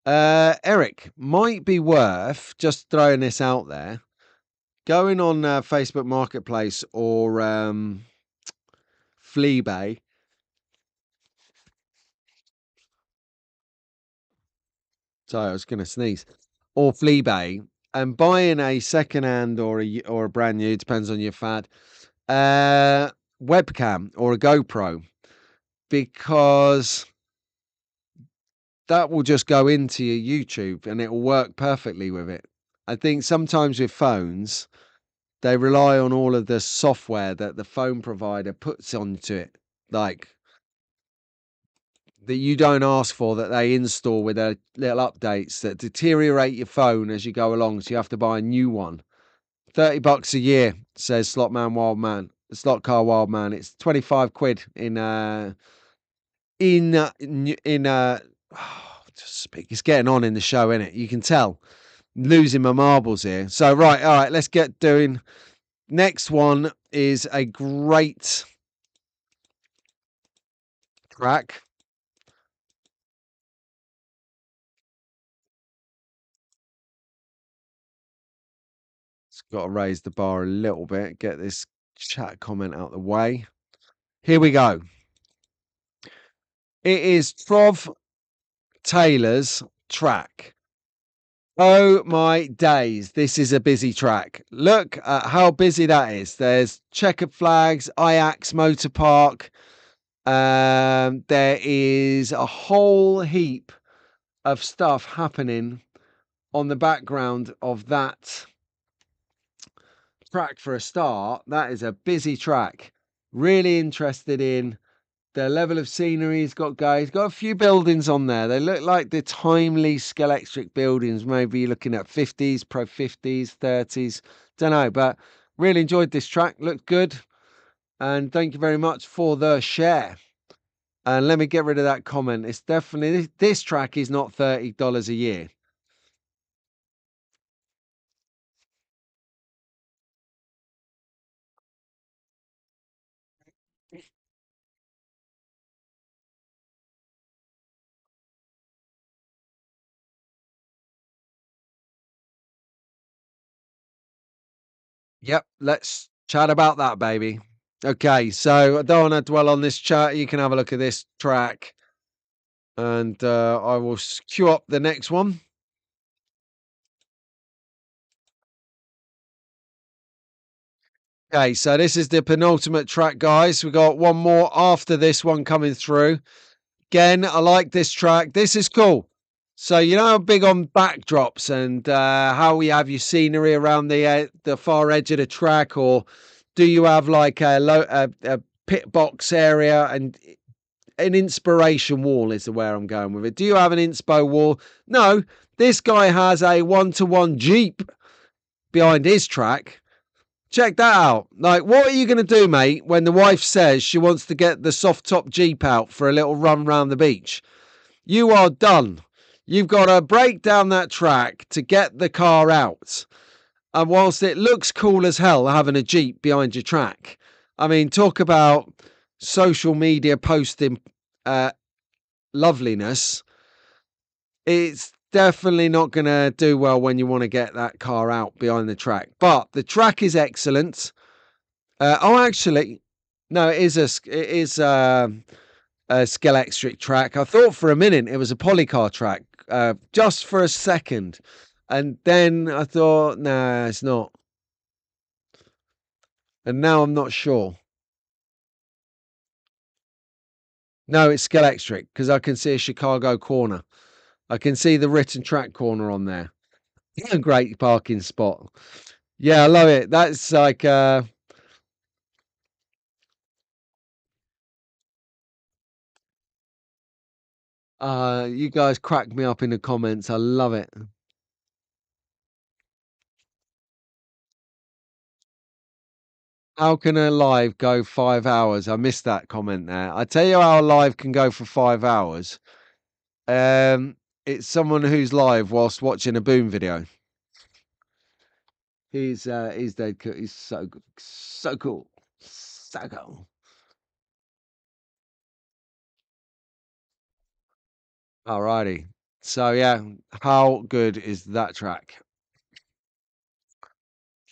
Eric, might be worth just throwing this out there. Going on Facebook Marketplace or Fleabay. Sorry, I was going to sneeze. Or Fleabay, and buying a second-hand or a brand new, depends on your fad, webcam or a GoPro, because that will just go into your YouTube and it will work perfectly with it. I think sometimes with phones, they rely on all of the software that the phone provider puts onto it, like that you don't ask for, that they install with their little updates that deteriorate your phone as you go along. So you have to buy a new one. $30 a year, says Slot Wildman. Slot Car Wildman. It's 25 quid in just speak. It's getting on in the show, isn't it? You can tell. Losing my marbles here. So right, all right, let's get doing. Next one is a great track. It's got to raise the bar a little bit. Get this chat comment out the way. Here we go. It is Trov Taylor's track. Oh my days, this is a busy track. Look at how busy that is. There's checkered flags, Ajax Motor Park. There is a whole heap of stuff happening on the background of that track for a start. That is a busy track. Really interested in the level of scenery he's got going. He's got a few buildings on there. They look like the timely Scalextric buildings. Maybe you're looking at 50s, pro 50s, 30s. Don't know, but really enjoyed this track. Looked good. And thank you very much for the share. And let me get rid of that comment. It's definitely, this track is not $30 a year. Yep, let's chat about that, baby. Okay, so I don't want to dwell on this chat. You can have a look at this track. And I will queue up the next one. Okay, so this is the penultimate track, guys. We got one more after this one coming through. Again, I like this track. This is cool. So you know, I'm big on backdrops and how we have your scenery around the far edge of the track, or do you have like a pit box area and an inspiration wall is where I'm going with it. Do you have an inspo wall? No, this guy has a 1-to-1 Jeep behind his track. Check that out. Like, what are you going to do, mate, when the wife says she wants to get the soft top Jeep out for a little run round the beach? You are done. You've got to break down that track to get the car out. And whilst it looks cool as hell having a Jeep behind your track, I mean, talk about social media posting uh, loveliness. It's definitely not going to do well when you want to get that car out behind the track. But the track is excellent. Actually, no, it is a Scalextric track. I thought for a minute it was a polycar track, just for a second, and then I thought, nah, it's not. And now I'm not sure. No, it's Scalextric because I can see a Chicago corner. I can see the written track corner on there. A great parking spot. Yeah, I love it. That's like you guys crack me up in the comments. I love it. How can a live go 5 hours? I missed that comment there. I tell you how a live can go for 5 hours. Um, it's someone who's live whilst watching a Boom video. He's dead cool. He's so good. So cool. So cool. Alrighty. So yeah, how good is that track?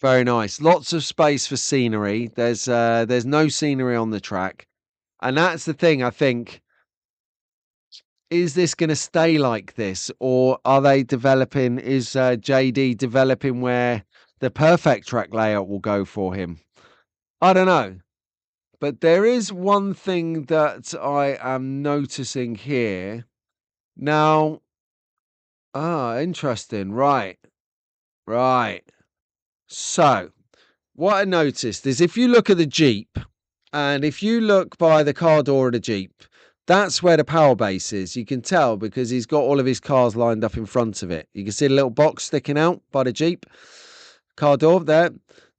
Very nice. Lots of space for scenery. There's no scenery on the track. And that's the thing, I think. Is this going to stay like this, or are they developing? Is JD developing where the perfect track layout will go for him? I don't know. But there is one thing that I am noticing here. Now, interesting. Right. Right. So, what I noticed is if you look at the Jeep, and if you look by the car door of the Jeep, that's where the power base is. You can tell because he's got all of his cars lined up in front of it. You can see the little box sticking out by the Jeep car door there.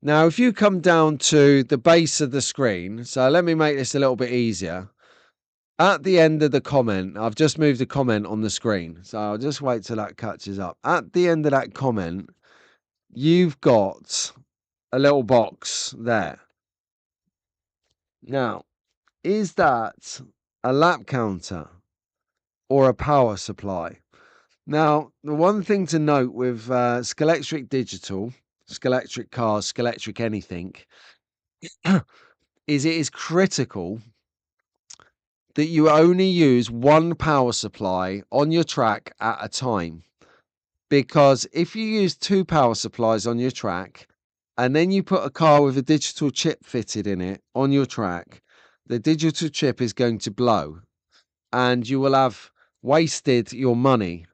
Now, if you come down to the base of the screen, so let me make this a little bit easier. At the end of the comment, I've just moved a comment on the screen, so I'll just wait till that catches up. At the end of that comment, you've got a little box there. Now, is that a lap counter or a power supply? Now, the one thing to note with Scalextric Digital, Scalextric cars, Scalextric anything, is it is critical that you only use one power supply on your track at a time. Because if you use two power supplies on your track and then you put a car with a digital chip fitted in it on your track, the digital chip is going to blow and you will have wasted your money.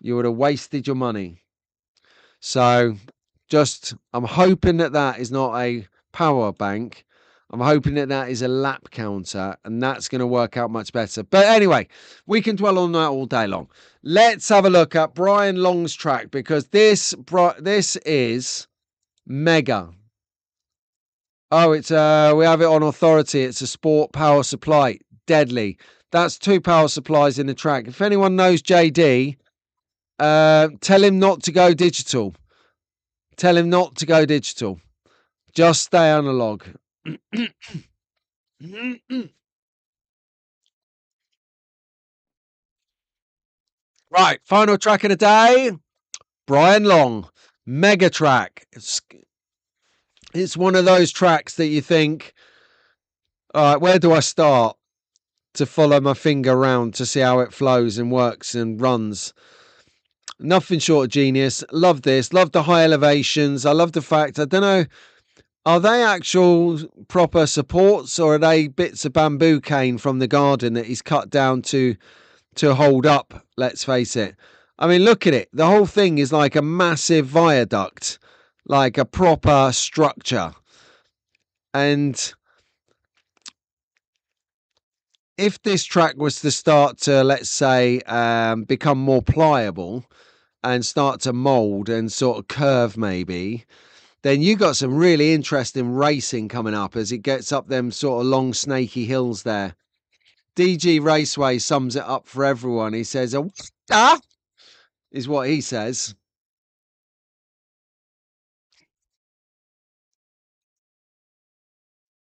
You would have wasted your money. So I'm hoping that that is not a power bank. I'm hoping that that is a lap counter and that's going to work out much better. But anyway, we can dwell on that all day long. Let's have a look at Brian Long's track because this is mega. Oh, it's we have it on authority. It's a sport power supply. Deadly. That's two power supplies in the track. If anyone knows JD, tell him not to go digital. Tell him not to go digital. Just stay analog. Right, final track of the day. Brian Long, mega track. It's one of those tracks that you think, all right, where do I start to follow my finger around to see how it flows and works and runs? Nothing short of genius. Love this. Love the high elevations. I love the fact, I don't know, are they actual proper supports or are they bits of bamboo cane from the garden that he's cut down to hold up? Let's face it. I mean, look at it. The whole thing is like a massive viaduct, like a proper structure. And if this track was to start to, let's say, become more pliable and start to mold and sort of curve, maybe, then you got some really interesting racing coming up as it gets up them sort of long, snaky hills there. DG Raceway sums it up for everyone. He says, "A what?" is what he says.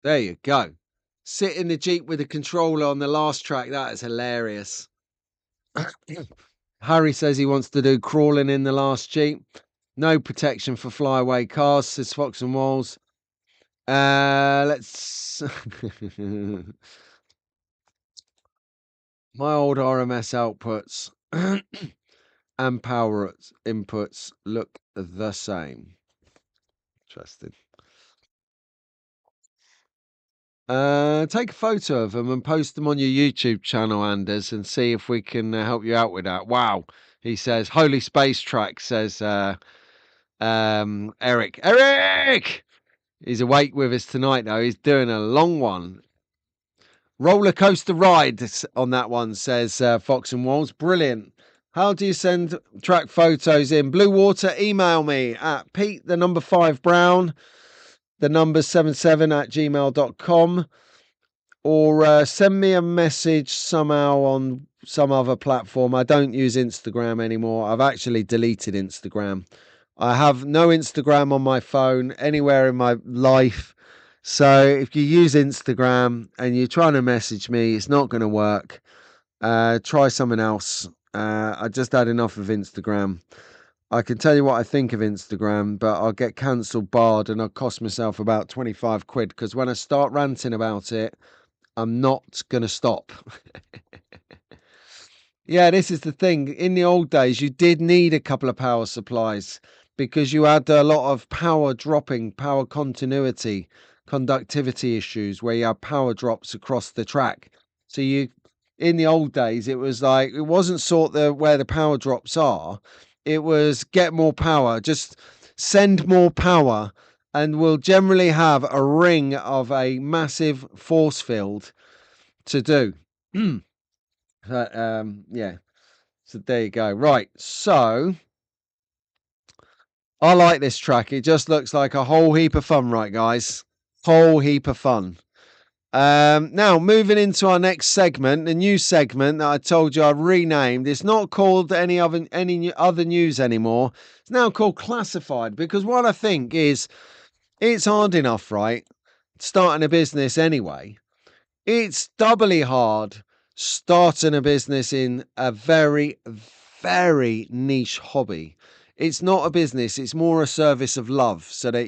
There you go. Sit in the Jeep with the controller on the last track. That is hilarious. Harry says he wants to do crawling in the last Jeep. No protection for flyaway cars, says Fox and Walls. Let's. My old RMS outputs and power inputs look the same. Interesting. Take a photo of them and post them on your YouTube channel, Anders, and see if we can help you out with that. Wow, he says. Holy Space Track, says Eric. Eric! He's awake with us tonight, though. He's doing a long one. Roller coaster ride on that one, says Fox and Walls. Brilliant. How do you send track photos in? Blue Water, email me at Pete, the number 5 Brown, the number 77 at gmail.com, or send me a message somehow on some other platform. I don't use Instagram anymore. I've actually deleted Instagram. I have no Instagram on my phone anywhere in my life. So if you use Instagram and you're trying to message me, it's not going to work. Try something else. I just had enough of Instagram. I can tell you what I think of Instagram, but I'll get cancelled, barred, and I'll cost myself about 25 quid, because when I start ranting about it, I'm not going to stop. Yeah, this is the thing. In the old days, you did need a couple of power supplies because you had a lot of power dropping, power continuity, conductivity issues where you had power drops across the track. So in the old days, it was like, it wasn't where the power drops are. It was get more power, just send more power, and we'll generally have a ring of a massive force field to do. But, yeah. So there you go. Right. So I like this track. It just looks like a whole heap of fun, right, guys? Whole heap of fun. Now moving into our next segment, the new segment that I told you I renamed. It's not called any other news anymore. It's now called Classified, because what I think is it's hard enough, right? Starting a business anyway. It's doubly hard starting a business in a very, very niche hobby. It's not a business, it's more a service of love. So that,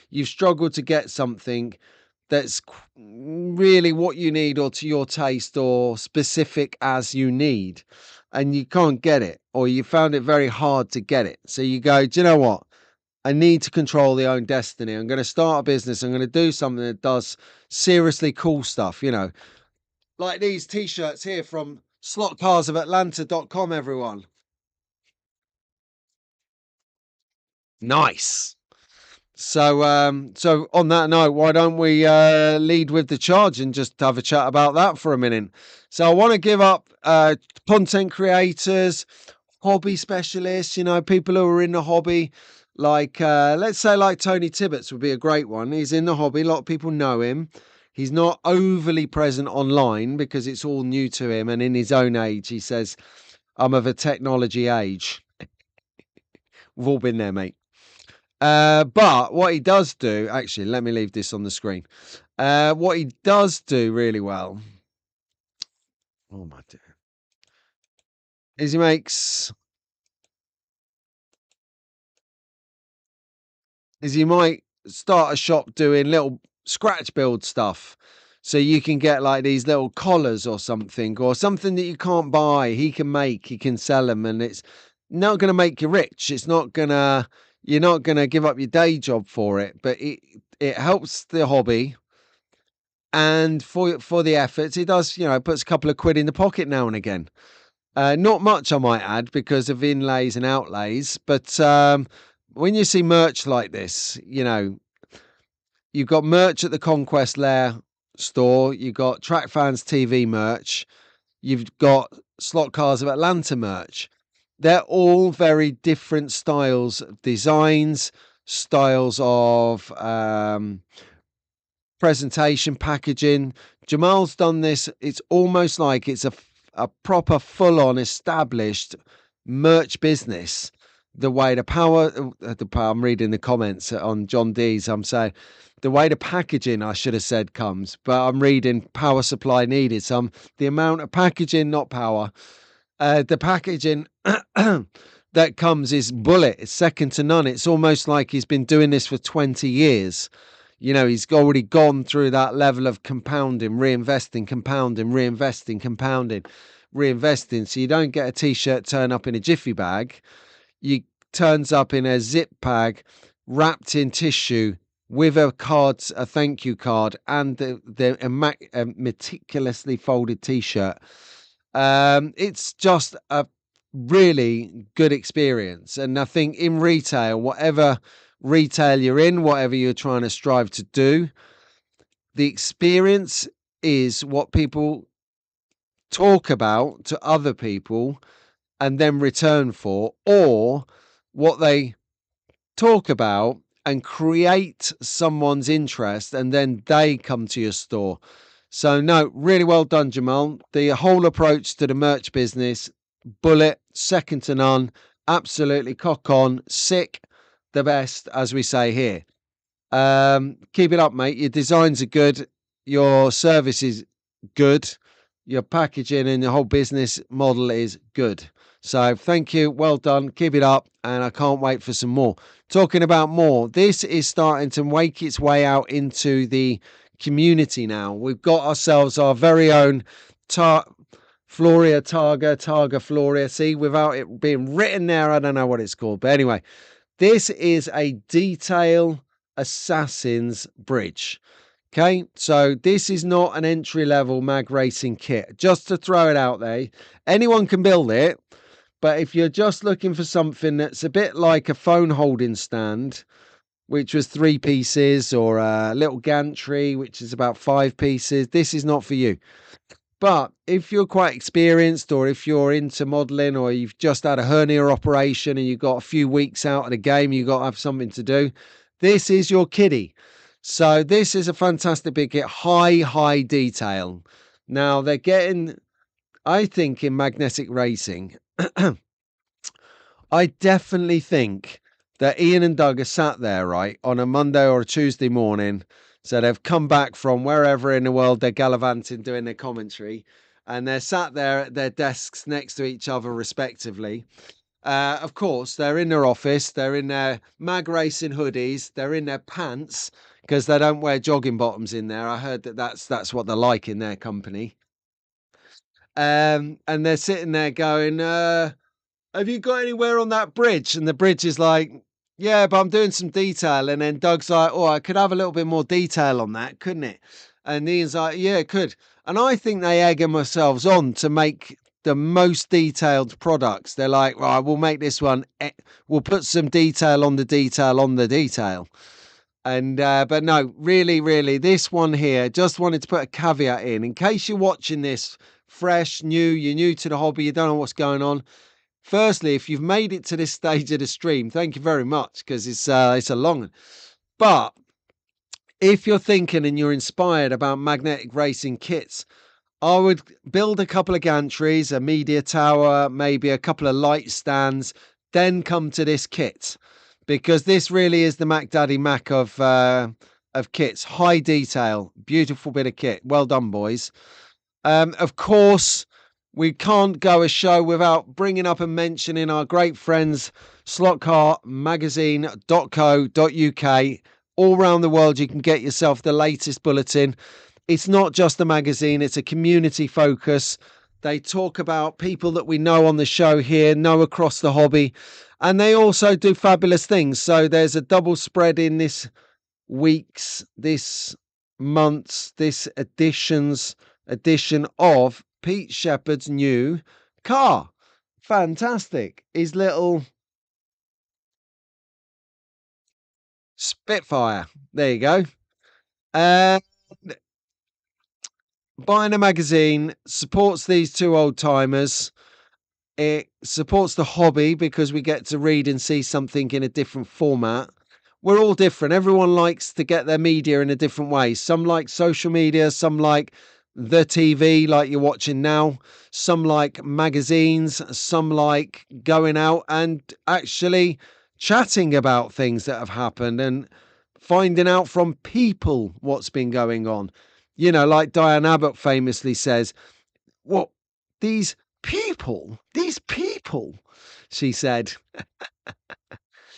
you've struggled to get something that's really what you need or to your taste or specific as you need, and you can't get it, or you found it very hard to get it. So you go, do you know what? I need to control the own destiny. I'm going to start a business. I'm going to do something that does seriously cool stuff, like these t-shirts here from slotcarsofatlanta.com, everyone. Nice. So on that note, why don't we lead with the charge and just have a chat about that for a minute? So I want to give up content creators, hobby specialists, people who are in the hobby. Like, let's say like Tony Tibbetts would be a great one. He's in the hobby. A lot of people know him. He's not overly present online because it's all new to him. And in his own age, he says, I'm of a technology age. We've all been there, mate. But what he does do, actually, let me leave this on the screen. What he does do really well, oh my dear, is he might start a shop doing little scratch build stuff. So you can get like these little collars or something that you can't buy. He can make, he can sell them, and it's not going to make you rich. You're not going to give up your day job for it, but it helps the hobby. And for the efforts, he does, puts a couple of quid in the pocket now and again. Not much, I might add, because of inlays and outlays. But when you see merch like this, you've got merch at the Conquest Lair store. You've got Track Fans TV merch. You've got Slot Cars of Atlanta merch. They're all very different styles of designs, styles of presentation, packaging. Jamal's done this. It's almost like it's a proper full-on established merch business the way I'm reading the comments on John D's. I'm saying the way the packaging, I should have said, comes, but I'm reading power supply needed. So the amount of packaging, not power. The packaging that comes is bullet. It's second to none. It's almost like he's been doing this for 20 years. You know, he's already gone through that level of compounding, reinvesting, compounding, reinvesting, compounding, reinvesting. So you don't get a t-shirt turn up in a jiffy bag. You turns up in a zip bag, wrapped in tissue, with a thank you card, and the meticulously folded t-shirt. It's just a really good experience. And I think in retail, whatever retail you're in, whatever you're trying to strive to do, the experience is what people talk about to other people and then return for, or what they talk about and create someone's interest and then they come to your store. So no, really well done, Jamal. The whole approach to the merch business, bullet, second to none, absolutely cock on, sick, the best, as we say here. Keep it up, mate. Your designs are good. Your service is good. Your packaging and your whole business model is good. So thank you. Well done. Keep it up. And I can't wait for some more. Talking about more, this is starting to make its way out into the community now. We've got ourselves our very own Floria Targa Floria. See, without it being written there, I don't know what it's called. But anyway, this is a detail assassin's bridge. Okay, so this is not an entry-level mag racing kit. Just to throw it out there, anyone can build it, but if you're just looking for something that's a bit like a phone holding stand, which was 3 pieces, or a little gantry, which is about 5 pieces, this is not for you. But if you're quite experienced, or if you're into modeling, or you've just had a hernia operation and you've got a few weeks out of the game, you've got to have something to do, this is your kiddie. So this is a fantastic big kit, high detail. Now they're getting, I think, in magnetic racing, I definitely think that Ian and Doug are sat there, right, on a Monday or a Tuesday morning. So they've come back from wherever in the world they're gallivanting doing their commentary, and they're sat there at their desks next to each other respectively. Of course, they're in their office, they're in their mag racing hoodies, they're in their pants, because they don't wear jogging bottoms in there. I heard that's what they're like in their company. And they're sitting there going, have you got anywhere on that bridge? And the bridge is like, yeah, but I'm doing some detail. And then Doug's like, oh, I could have a little bit more detail on that, couldn't it? And Ian's like, yeah, it could. And I think they egg themselves on to make the most detailed products. They're like, right, we'll make this one. We'll put some detail on the detail on the detail. And, but no, really, this one here, just wanted to put a caveat in case you're watching this fresh, you're new to the hobby, you don't know what's going on. Firstly, if you've made it to this stage of the stream, thank you very much, because it's a long one. But if you're thinking and you're inspired about magnetic racing kits, I would build a couple of gantries, a media tower, maybe a couple of light stands, then come to this kit, because this really is the Mac Daddy Mac of kits. High detail, beautiful bit of kit. Well done, boys. Of course, we can't go a show without bringing up and mentioning our great friends, slotcarmagazine.co.uk. All around the world, you can get yourself the latest bulletin. It's not just a magazine, it's a community focus. They talk about people that we know on the show here, know across the hobby, and they also do fabulous things. So there's a double spread in this month's, this edition of Pete Shepherd's new car. Fantastic. His little Spitfire. There you go. Buying a magazine supports these two old timers. It supports the hobby because we get to read and see something in a different format. We're all different. Everyone likes to get their media in a different way. Some like social media, some like the TV like you're watching now. Some like magazines, some like going out and actually chatting about things that have happened and finding out from people what's been going on. You know, like Diane Abbott famously says, "What these people," she said.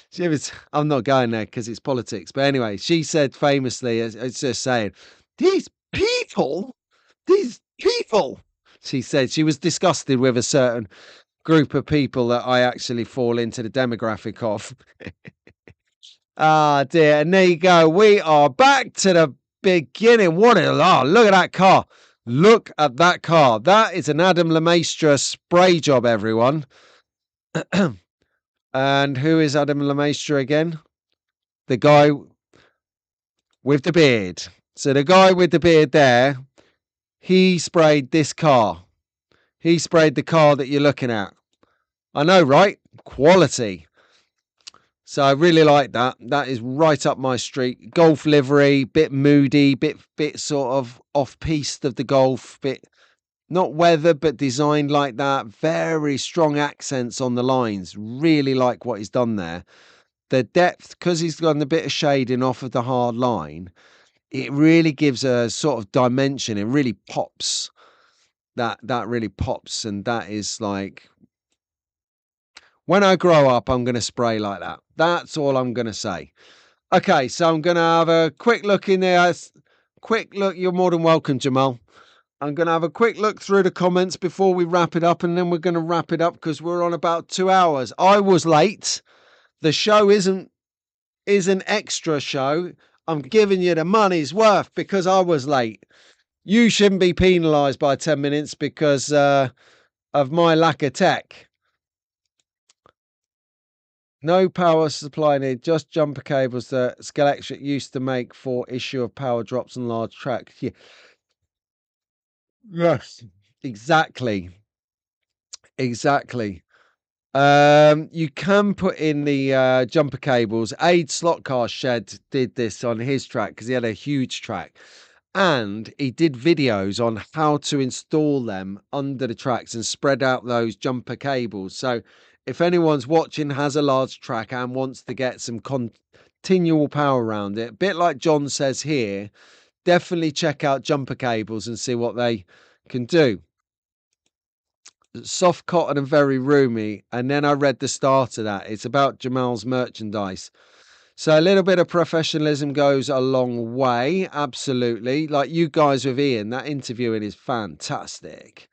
She was, I'm not going there because it's politics. But anyway, she said famously, it's just saying, these people, these people. She said she was disgusted with a certain group of people that I actually fall into the demographic of. Ah, dear. And there you go. We are back to the beginning. What a look at that car. Look at that car. That is an Adam Lemaistre spray job, everyone. And who is Adam Lemaistre again? The guy with the beard. So the guy with the beard there, he sprayed this car. He sprayed the car that you're looking at. I know, right? Quality. So I really like that. That is right up my street. Golf livery, bit moody, bit sort of off-piste of the Golf, bit not weathered but designed like that. Very strong accents on the lines. Really like what he's done there. The depth, because he's got a bit of shading off of the hard line, it really gives a sort of dimension. It really pops. That really pops, and that is like, when I grow up, I'm going to spray like that. That's all I'm going to say. Okay, so I'm going to have a quick look in there. Quick look. You're more than welcome, Jamal. I'm going to have a quick look through the comments before we wrap it up, and then we're going to wrap it up because we're on about 2 hours. I was late. The show isn't extra show. I'm giving you the money's worth because I was late. You shouldn't be penalised by 10 minutes because of my lack of tech. No power supply needed, just jumper cables that Scalextric used to make for issue of power drops on large tracks. Yeah. Yes. Exactly. Exactly. You can put in the jumper cables. Aid Slot Car Shed did this on his track because he had a huge track. And he did videos on how to install them under the tracks and spread out those jumper cables. So if anyone's watching, has a large track and wants to get some continual power around it, a bit like John says here, definitely check out jumper cables and see what they can do. Soft cotton and very roomy. And then I read the start of that. It's about Jamal's merchandise. So a little bit of professionalism goes a long way. Absolutely. Like you guys with Ian, that interviewing is fantastic.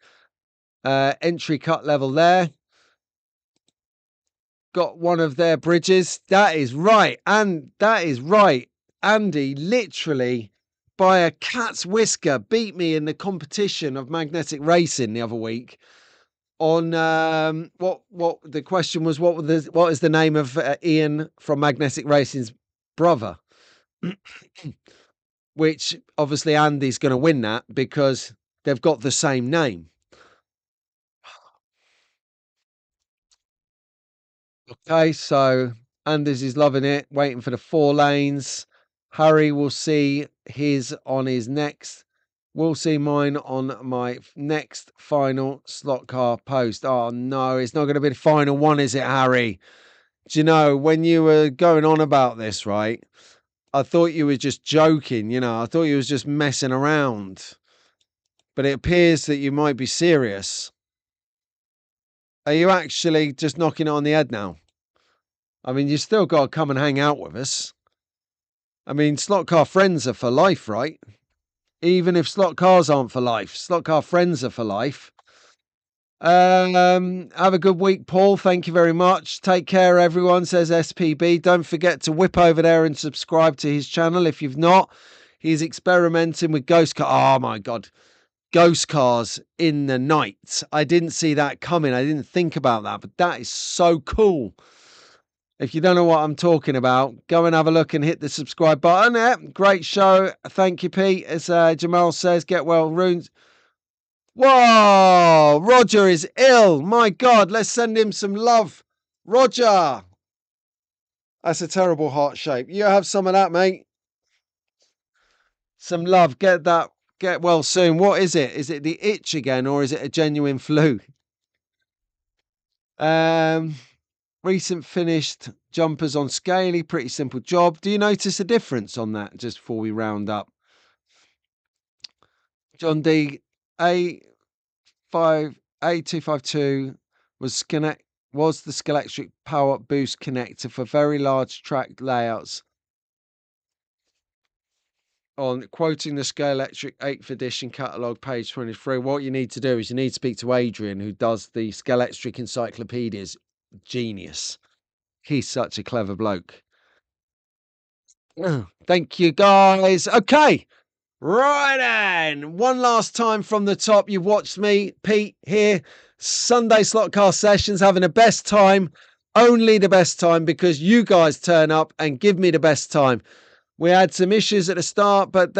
Entry cut level there. Got one of their bridges. That is right. And that is right. Andy literally by a cat's whisker beat me in the competition of magnetic racing the other week. On what the question was, what is the name of Ian from Magnetic Racing's brother? Which obviously Andy's going to win that because they've got the same name. Okay, so Anders is loving it, waiting for the 4 lanes. Harry will see his on his next. We'll see mine on my next final slot car post. Oh no, it's not going to be the final one, is it, Harry? Do you know, when you were going on about this, right? I thought you were just joking, you know, I thought you was just messing around. But it appears that you might be serious. Are you actually just knocking it on the head now? I mean, you still got to come and hang out with us. I mean, slot car friends are for life, right? Even if slot cars aren't for life, slot car friends are for life. Have a good week, Paul. Thank you very much. Take care, everyone, says SPB. Don't forget to whip over there and subscribe to his channel if you've not. He's experimenting with ghost car. Oh my God. Ghost cars in the night. I didn't see that coming. I didn't think about that, but that is so cool. If you don't know what I'm talking about, go and have a look and hit the subscribe button. Yeah, great show. Thank you, Pete. As Jamal says, get well, runes. Whoa, Roger is ill. My God, let's send him some love. Roger. That's a terrible heart shape. You have some of that, mate. Some love. Get get well soon. What is it? Is it the itch again, or is it a genuine flu? Um, Recent finished jumpers on Scaly, pretty simple job. Do you notice a difference on that just before we round up? John D, A252 was the Scalextric power boost connector for very large track layouts. On quoting the Scalextric 8th edition catalogue, page 23, what you need to do is you need to speak to Adrian, who does the Scalextric encyclopedias. Genius. He's such a clever bloke. Thank you, guys. Okay. Right, and one last time from the top. You've watched me, Pete, here, Sunday Slotcast sessions, having the best time, only the best time, because you guys turn up and give me the best time. We had some issues at the start, but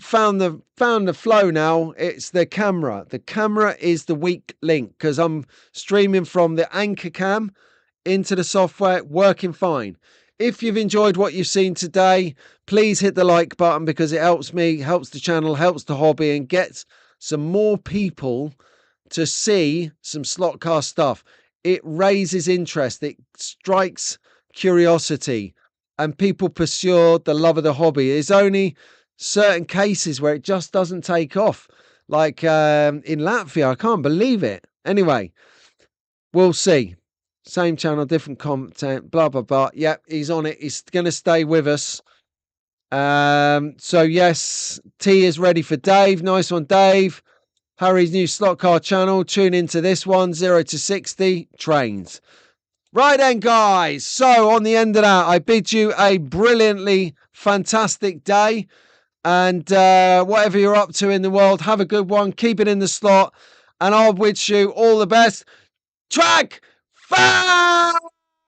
found the flow now. It's the camera. The camera is the weak link because I'm streaming from the Anchor Cam into the software, working fine. If you've enjoyed what you've seen today, please hit the like button because it helps me, helps the channel, helps the hobby, and gets some more people to see some Slotcast stuff. It raises interest, it strikes curiosity, and people pursue the love of the hobby. There's only certain cases where it just doesn't take off. Like in Latvia, I can't believe it. Anyway, we'll see. Same channel, different content, blah, blah, blah. Yep, he's on it. He's going to stay with us. So, yes, T is ready for Dave. Nice one, Dave. Harry's new slot car channel. Tune into this one, 0 to 60, trains. Right then, guys. So, on the end of that, I bid you a brilliantly fantastic day. And whatever you're up to in the world, have a good one. Keep it in the slot. And I'll wish you all the best. Track! Fire!